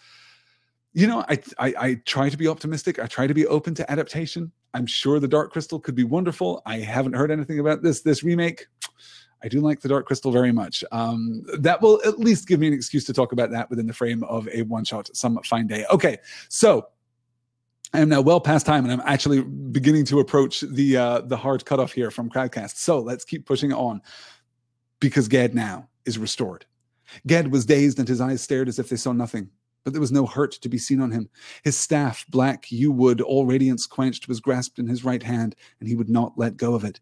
I try to be optimistic. I try to be open to adaptation. I'm sure the Dark Crystal could be wonderful. I haven't heard anything about this remake. I do like the Dark Crystal very much. That will at least give me an excuse to talk about that within the frame of a one-shot some fine day. Okay, so I am now well past time, and I'm actually beginning to approach the hard cutoff here from Crowdcast. So let's keep pushing on, because Ged now is restored. Ged was dazed, and his eyes stared as if they saw nothing, but there was no hurt to be seen on him. His staff, black yew wood, all radiance quenched, was grasped in his right hand, and he would not let go of it.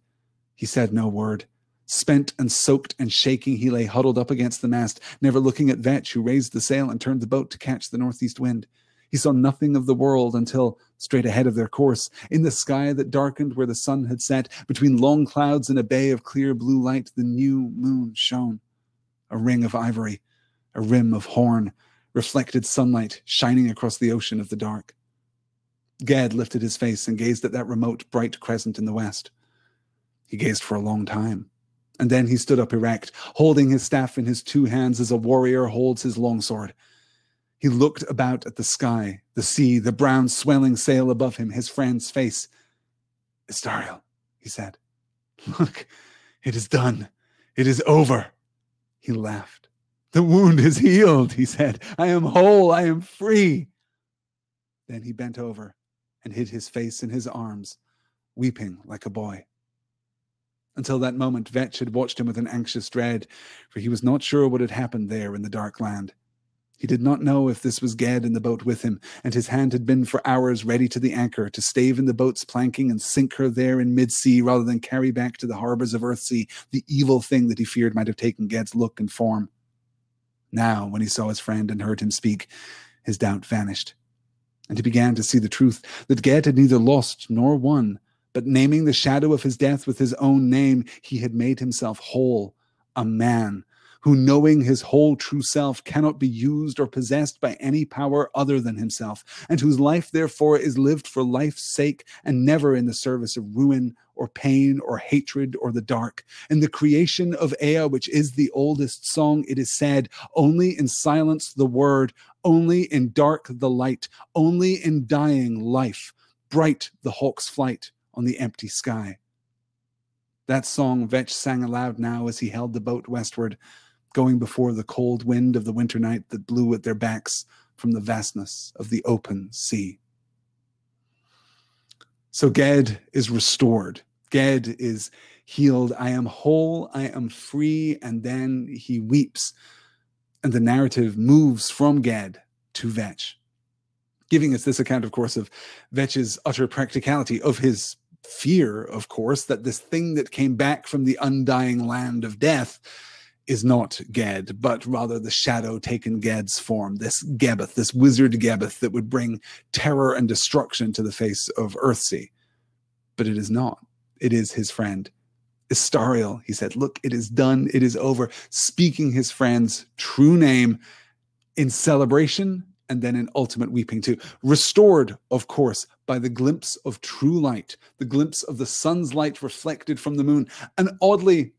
He said no word. Spent and soaked and shaking, he lay huddled up against the mast, never looking at Vetch, who raised the sail and turned the boat to catch the northeast wind. He saw nothing of the world until, straight ahead of their course, in the sky that darkened where the sun had set, between long clouds and a bay of clear blue light, the new moon shone. A ring of ivory, a rim of horn, reflected sunlight shining across the ocean of the dark. Ged lifted his face and gazed at that remote, bright crescent in the west. He gazed for a long time, and then he stood up erect, holding his staff in his two hands as a warrior holds his longsword. He looked about at the sky, the sea, the brown swelling sail above him, his friend's face. Istariel, he said. Look, it is done. It is over. He laughed. The wound is healed, he said. I am whole. I am free. Then he bent over and hid his face in his arms, weeping like a boy. Until that moment, Vetch had watched him with an anxious dread, for he was not sure what had happened there in the dark land. He did not know if this was Ged in the boat with him, and his hand had been for hours ready to the anchor to stave in the boat's planking and sink her there in mid-sea rather than carry back to the harbors of Earthsea the evil thing that he feared might have taken Ged's look and form. Now, when he saw his friend and heard him speak, his doubt vanished, and he began to see the truth that Ged had neither lost nor won, but naming the shadow of his death with his own name, he had made himself whole, a man, who, knowing his whole true self, cannot be used or possessed by any power other than himself, and whose life, therefore, is lived for life's sake and never in the service of ruin or pain or hatred or the dark. In the creation of Ea, which is the oldest song, it is said, only in silence the word, only in dark the light, only in dying life, bright the hawk's flight on the empty sky. That song Vetch sang aloud now as he held the boat westward, going before the cold wind of the winter night that blew at their backs from the vastness of the open sea. So Ged is restored. Ged is healed. I am whole, I am free, and then he weeps. And the narrative moves from Ged to Vetch, giving us this account, of course, of Vetch's utter practicality, of his fear, of course, that this thing that came back from the undying land of death is not Ged, but rather the shadow taken Ged's form, this Gebeth, this wizard Gebeth that would bring terror and destruction to the face of Earthsea. But it is not. It is his friend. Istariel, he said, look, it is done, it is over, speaking his friend's true name in celebration and then in ultimate weeping too. Restored, of course, by the glimpse of true light, the glimpse of the sun's light reflected from the moon. And oddly,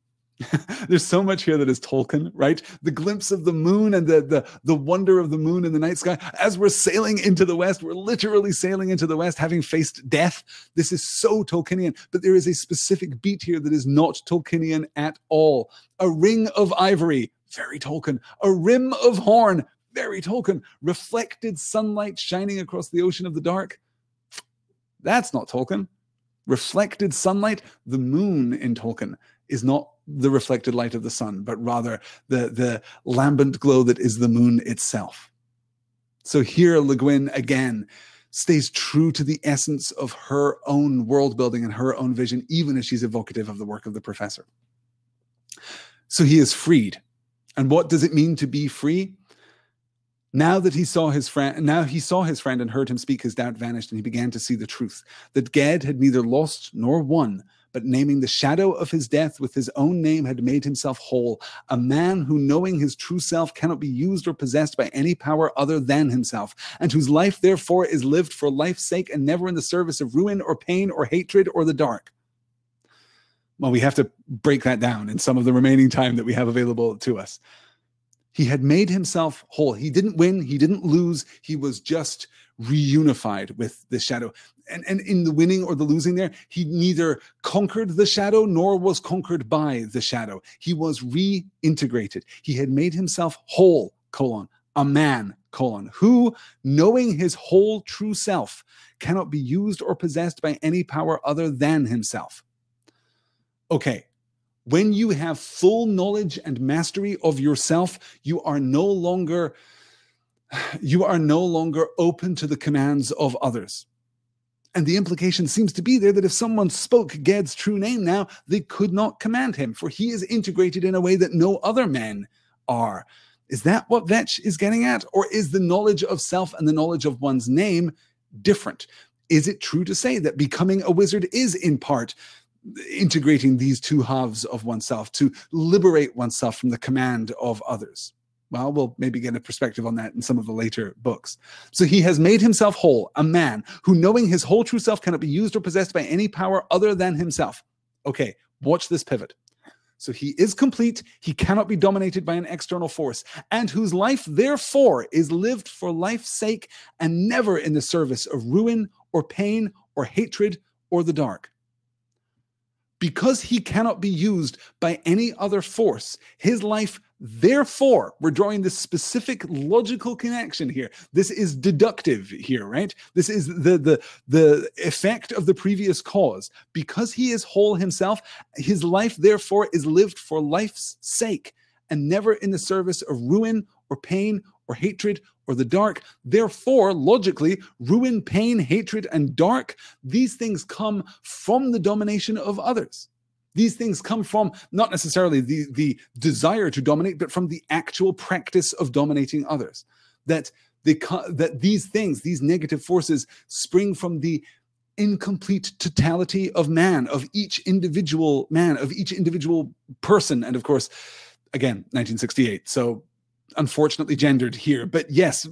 there's so much here that is Tolkien, right? The glimpse of the moon and the wonder of the moon in the night sky. As we're sailing into the west, we're literally sailing into the west, having faced death. This is so Tolkienian, but there is a specific beat here that is not Tolkienian at all. A ring of ivory, very Tolkien. A rim of horn, very Tolkien. Reflected sunlight shining across the ocean of the dark. That's not Tolkien. Reflected sunlight, the moon in Tolkien is not the reflected light of the sun, but rather the lambent glow that is the moon itself. So here Le Guin again stays true to the essence of her own world building and her own vision, even as she's evocative of the work of the professor. So he is freed. And what does it mean to be free? Now that he saw his friend and heard him speak, his doubt vanished, and he began to see the truth, that Ged had neither lost nor won, but naming the shadow of his death with his own name had made himself whole, a man who, knowing his true self, cannot be used or possessed by any power other than himself, and whose life therefore is lived for life's sake and never in the service of ruin or pain or hatred or the dark. Well, we have to break that down in some of the remaining time that we have available to us. He had made himself whole. He didn't win. He didn't lose. He was just reunified with the shadow. And in the winning or the losing there, he neither conquered the shadow nor was conquered by the shadow. He was reintegrated. He had made himself whole, a man, who, knowing his whole true self, cannot be used or possessed by any power other than himself. Okay. When you have full knowledge and mastery of yourself, you are no longer open to the commands of others. And the implication seems to be there that if someone spoke Ged's true name now, they could not command him, for he is integrated in a way that no other men are. Is that what Vetch is getting at? Or is the knowledge of self and the knowledge of one's name different? Is it true to say that becoming a wizard is in part integrating these two halves of oneself to liberate oneself from the command of others? Well, we'll maybe get a perspective on that in some of the later books. So he has made himself whole, a man who, knowing his whole true self, cannot be used or possessed by any power other than himself. Okay, watch this pivot. So he is complete, he cannot be dominated by an external force, and whose life, therefore, is lived for life's sake and never in the service of ruin or pain or hatred or the dark. Because he cannot be used by any other force, his life, therefore, we're drawing this specific logical connection here. This is deductive here, right? This is the effect of the previous cause. Because he is whole himself, his life, therefore, is lived for life's sake and never in the service of ruin or pain or hatred or the dark. Therefore, logically, ruin, pain, hatred, and dark, these things come from the domination of others. These things come from not necessarily the desire to dominate, but from the actual practice of dominating others. That these things, these negative forces, spring from the incomplete totality of man, of each individual man, of each individual person. And of course, again, 1968. So unfortunately gendered here, but yes,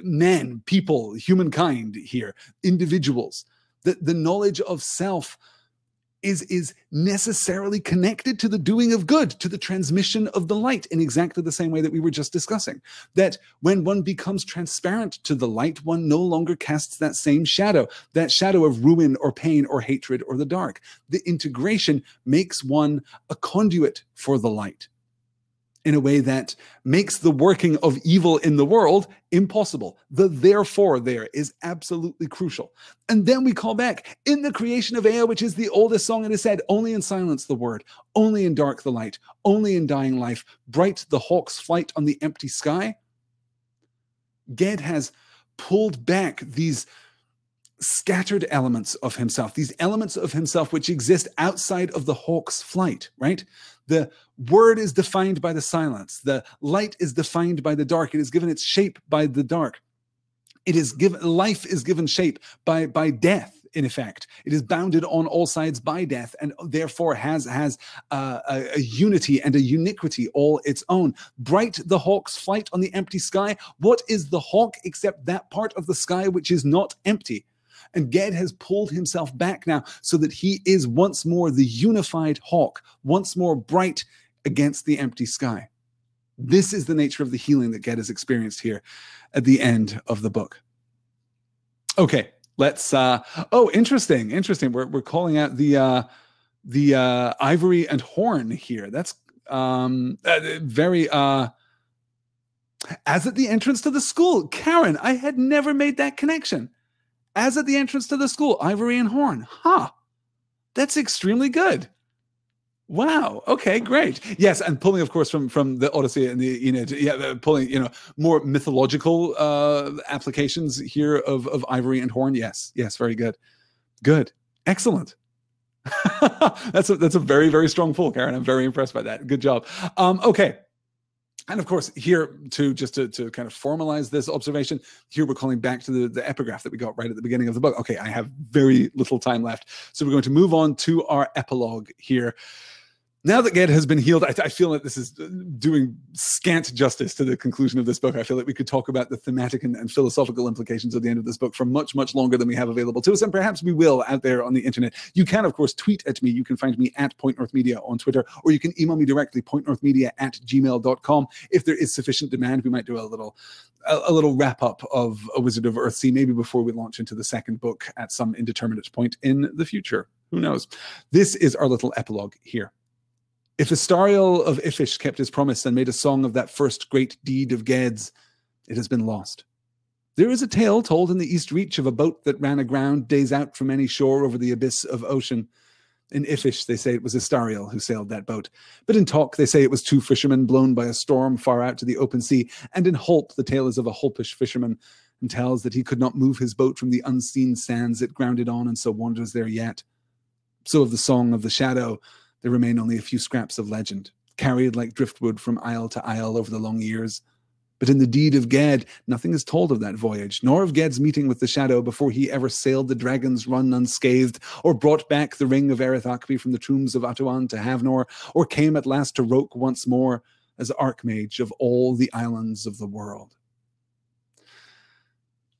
men, people, humankind here, individuals, that the knowledge of self is necessarily connected to the doing of good, to the transmission of the light in exactly the same way that we were just discussing. That when one becomes transparent to the light, one no longer casts that same shadow, that shadow of ruin or pain or hatred or the dark. The integration makes one a conduit for the light in a way that makes the working of evil in the world impossible. The therefore there is absolutely crucial. And then we call back, in the creation of Ea, which is the oldest song, it is said, only in silence the word, only in dark the light, only in dying life, bright the hawk's flight on the empty sky. Ged has pulled back these scattered elements of himself, these elements of himself which exist outside of the hawk's flight, right? The word is defined by the silence. The light is defined by the dark. It is given its shape by the dark. Life is given shape by death, in effect. It is bounded on all sides by death, and therefore has a unity and a uniquity all its own. Bright the hawk's flight on the empty sky. What is the hawk except that part of the sky which is not empty? And Ged has pulled himself back now so that he is once more the unified hawk, once more bright against the empty sky. This is the nature of the healing that Ged has experienced here at the end of the book. Okay, let's, interesting. We're calling out the ivory and horn here. That's very, as at the entrance to the school. Karen, I had never made that connection. As at the entrance to the school, ivory and horn. Huh. That's extremely good. Wow. Okay, great. Yes, and pulling, of course, from the Odyssey and the Aeneid, pulling, more mythological applications here of ivory and horn. Yes, yes, very good. Good. Excellent. That's a very, very strong pull, Karen. I'm very impressed by that. Good job. Okay. And of course, here to kind of formalize this observation, here we're calling back to the epigraph that we got right at the beginning of the book. Okay, I have very little time left, so we're going to move on to our epilogue here. Now that Ged has been healed, I feel that this is doing scant justice to the conclusion of this book. I feel like we could talk about the thematic and philosophical implications of the end of this book for much, much longer than we have available to us, and perhaps we will out there on the internet. You can, of course, tweet at me. You can find me at Point North Media on Twitter, or you can email me directly, pointnorthmedia@gmail.com. If there is sufficient demand, we might do a little wrap-up of A Wizard of Earthsea, maybe before we launch into the second book at some indeterminate point in the future. Who knows? This is our little epilogue here. If Astariel of Ifish kept his promise and made a song of that first great deed of Ged's, it has been lost. There is a tale told in the east reach of a boat that ran aground days out from any shore over the abyss of ocean. In Ifish, they say it was Astariel who sailed that boat. But in talk, they say it was two fishermen blown by a storm far out to the open sea. And in Holp, the tale is of a Holpish fisherman, and tells that he could not move his boat from the unseen sands it grounded on, and so wanders there yet. So of the song of the shadow, there remain only a few scraps of legend, carried like driftwood from isle to isle over the long years. But in the deed of Ged, nothing is told of that voyage, nor of Ged's meeting with the shadow before he ever sailed the dragon's run unscathed, or brought back the ring of Erith Akbi from the tombs of Atuan to Havnor, or came at last to Roke once more as Archmage of all the islands of the world.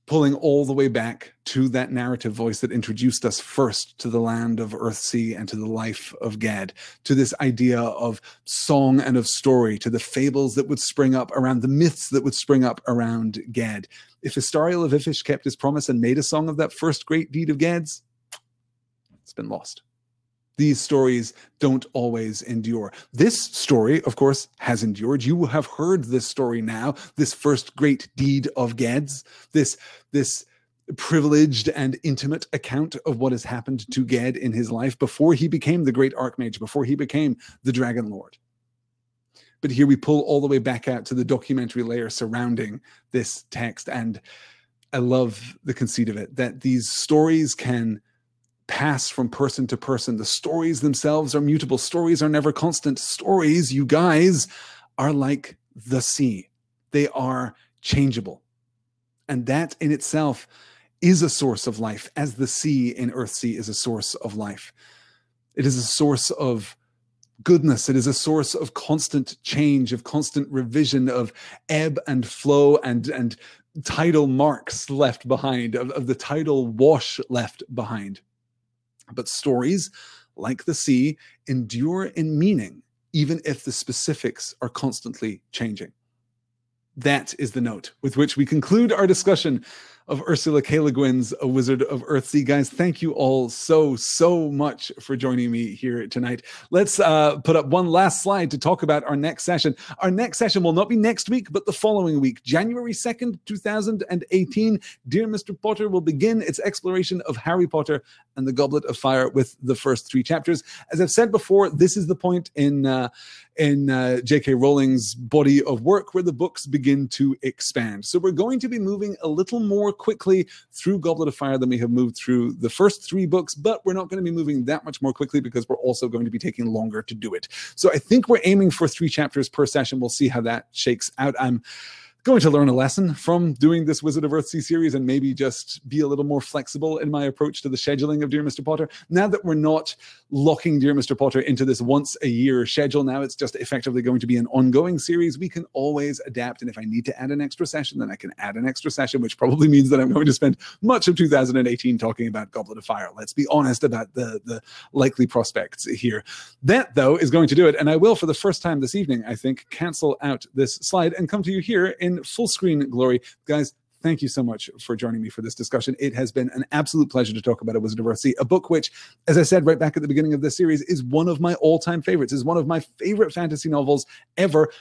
Pulling all the way back to that narrative voice that introduced us first to the land of Earthsea and to the life of Ged, to this idea of song and of story, to the fables that would spring up around, the myths that would spring up around Ged. If Astariel of Ifish kept his promise and made a song of that first great deed of Ged's, it's been lost. These stories don't always endure. This story, of course, has endured. You have heard this story now, this first great deed of Ged's, this privileged and intimate account of what has happened to Ged in his life before he became the great Archmage, before he became the Dragon Lord. But here we pull all the way back out to the documentary layer surrounding this text, and I love the conceit of it, that these stories can pass from person to person. The stories themselves are mutable. Stories are never constant. Stories, you guys, are like the sea. They are changeable. And that in itself is a source of life, as the sea in Earthsea is a source of life. It is a source of goodness. It is a source of constant change, of constant revision, of ebb and flow and tidal marks left behind, of the tidal wash left behind. But stories, like the sea, endure in meaning, even if the specifics are constantly changing. That is the note with which we conclude our discussion of Ursula K. Le Guin's A Wizard of Earthsea. Guys, thank you all so much for joining me here tonight. Let's put up one last slide to talk about our next session. Our next session will not be next week, but the following week, January 2nd, 2018. Dear Mr. Potter will begin its exploration of Harry Potter and the Goblet of Fire with the first 3 chapters. As I've said before, this is the point in J.K. Rowling's body of work where the books begin to expand. So we're going to be moving a little more quickly through Goblet of Fire than we have moved through the first 3 books, but we're not going to be moving that much more quickly because we're also going to be taking longer to do it. So I think we're aiming for 3 chapters per session. We'll see how that shakes out. I'm going to learn a lesson from doing this Wizard of Earthsea series and maybe just be a little more flexible in my approach to the scheduling of Dear Mr. Potter. Now that we're not locking Dear Mr. Potter into this once-a-year schedule, now it's just effectively going to be an ongoing series. We can always adapt, and if I need to add an extra session, then I can add an extra session, which probably means that I'm going to spend much of 2018 talking about Goblet of Fire. Let's be honest about the likely prospects here. That, though, is going to do it, and I will, for the first time this evening, I think, cancel out this slide and come to you here in full screen glory. Guys, thank you so much for joining me for this discussion. It has been an absolute pleasure to talk about A Wizard of Earthsea, a book which, as I said right back at the beginning of this series, is one of my all-time favorites, is one of my favorite fantasy novels ever.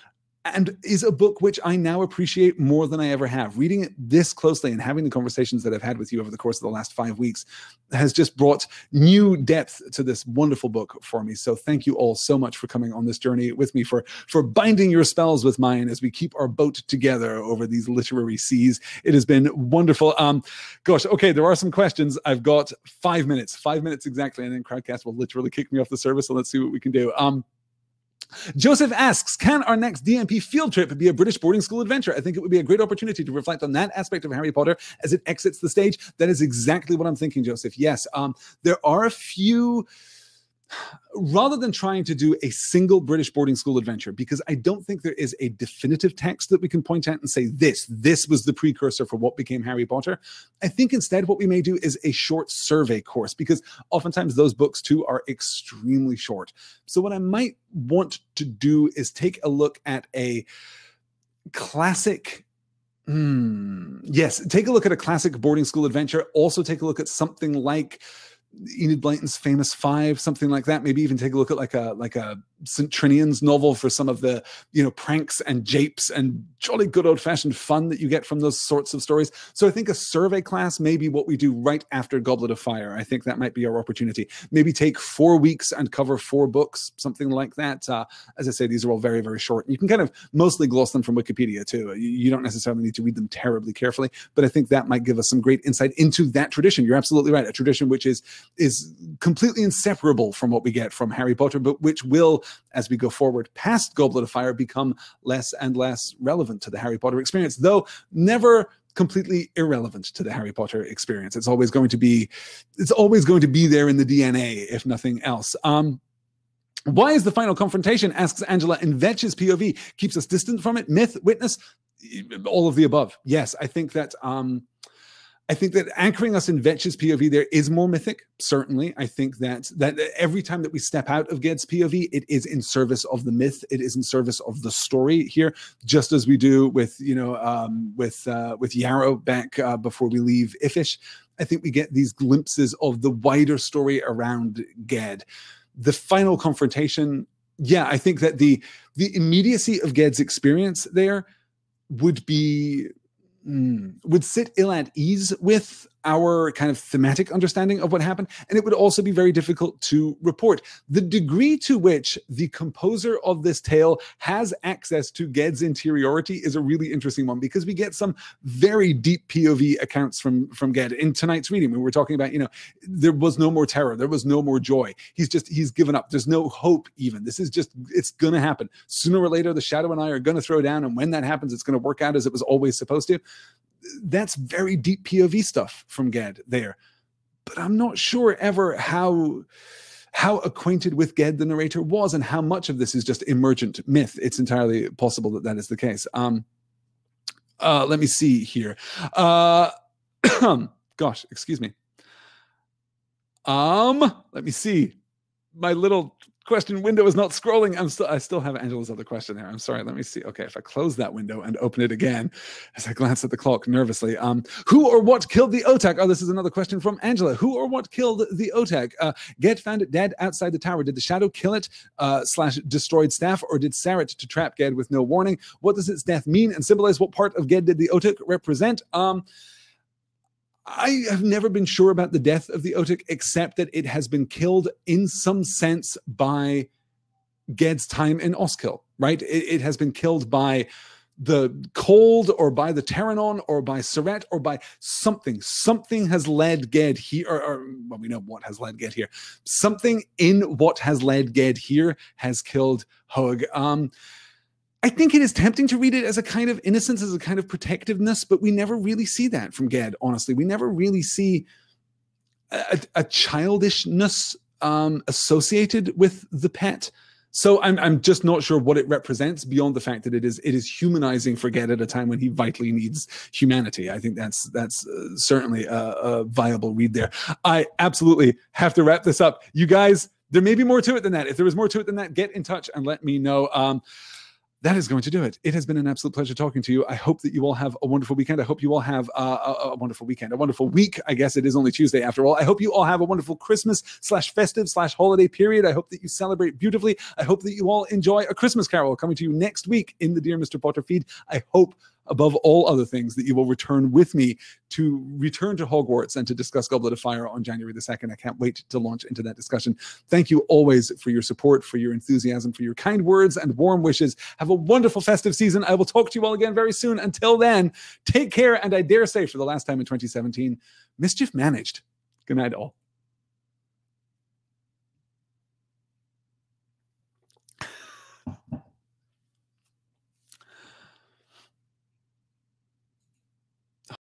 and is a book which I now appreciate more than I ever have. Reading it this closely and having the conversations that I've had with you over the course of the last 5 weeks has just brought new depth to this wonderful book for me. So thank you all so much for coming on this journey with me, for binding your spells with mine as we keep our boat together over these literary seas. It has been wonderful. Gosh, okay, there are some questions. I've got 5 minutes exactly, and then Crowdcast will literally kick me off the service, so let's see what we can do. Joseph asks, can our next DMP field trip be a British boarding school adventure? I think it would be a great opportunity to reflect on that aspect of Harry Potter as it exits the stage. That is exactly what I'm thinking, Joseph. Yes, there are a few... Rather than trying to do a single British boarding school adventure, because I don't think there is a definitive text that we can point at and say, this was the precursor for what became Harry Potter, I think instead what we may do is a short survey course, because oftentimes those books too are extremely short. So what I might want to do is take a look at a classic... Yes, take a look at a classic boarding school adventure. Also take a look at something like Enid Blyton's Famous Five, something like that. Maybe even take a look at like a St. Trinian's novel for some of the, pranks and japes and jolly good old-fashioned fun that you get from those sorts of stories. So I think a survey class may be what we do right after Goblet of Fire. I think that might be our opportunity. Maybe take 4 weeks and cover 4 books, something like that. As I say, these are all very, very short. You can kind of mostly gloss them from Wikipedia too. You don't necessarily need to read them terribly carefully, but I think that might give us some great insight into that tradition. You're absolutely right. A tradition which is completely inseparable from what we get from Harry Potter, but which will, as we go forward past Goblet of Fire, become less and less relevant to the Harry Potter experience, though never completely irrelevant to the Harry Potter experience. It's always going to be there in the DNA, if nothing else. Why is the final confrontation, asks Angela, in Vetch's POV? Keeps us distant from it? Myth, witness, all of the above. Yes, I think that anchoring us in Vetch's POV there is more mythic, certainly. I think that every time that we step out of Ged's POV, it is in service of the myth. It is in service of the story here, just as we do with Yarrow back before we leave Iffish. I think we get these glimpses of the wider story around Ged. The final confrontation, yeah, I think that the immediacy of Ged's experience there would sit ill at ease with our kind of thematic understanding of what happened, and it would also be very difficult to report. The degree to which the composer of this tale has access to Ged's interiority is a really interesting one, because we get some very deep POV accounts from Ged. In tonight's reading, we were talking about, there was no more terror, there was no more joy. He's given up. There's no hope even. This is just, it's going to happen. Sooner or later, the Shadow and I are going to throw down, and when that happens, it's going to work out as it was always supposed to. That's very deep POV stuff from Ged there, but I'm not sure ever how acquainted with Ged the narrator was, and how much of this is just emergent myth. It's entirely possible that that is the case. Let me see here. Gosh, excuse me. Let me see. My little question window is not scrolling. I still have Angela's other question there. I'm sorry. Let me see. Okay, if I close that window and open it again, as I glance at the clock nervously. Who or what killed the Otak? Oh, this is another question from Angela. Who or what killed the Otak? Ged found it dead outside the tower. Did the Shadow kill it / destroyed staff, or did Sarret to trap Ged with no warning? What does its death mean and symbolize? What part of Ged did the Otak represent? I have never been sure about the death of the Otak, except that it has been killed in some sense by Ged's time in Oskill, right? It has been killed by the cold, or by the Terranon, or by Sarret, or by something. Something has led Ged here, well, we know what has led Ged here. Something in what has led Ged here has killed Hoag. I think it is tempting to read it as a kind of innocence, as a kind of protectiveness, but we never really see that from Ged, honestly. We never really see a childishness associated with the pet. So I'm just not sure what it represents, beyond the fact that it is humanizing for Ged at a time when he vitally needs humanity. I think that's certainly a viable read there. I absolutely have to wrap this up. You guys, there may be more to it than that. If there was more to it than that, get in touch and let me know. that is going to do it. It has been an absolute pleasure talking to you. I hope that you all have a wonderful weekend. I hope you all have a wonderful weekend, a wonderful week. I guess it is only Tuesday after all. I hope you all have a wonderful Christmas/festive/holiday period. I hope that you celebrate beautifully. I hope that you all enjoy A Christmas Carol coming to you next week in the Dear Mr. Potter feed. I hope, above all other things, that you will return with me to return to Hogwarts and to discuss Goblet of Fire on January the 2nd. I can't wait to launch into that discussion. Thank you always for your support, for your enthusiasm, for your kind words and warm wishes. Have a wonderful festive season. I will talk to you all again very soon. Until then, take care, and I dare say for the last time in 2017, mischief managed. Good night, all.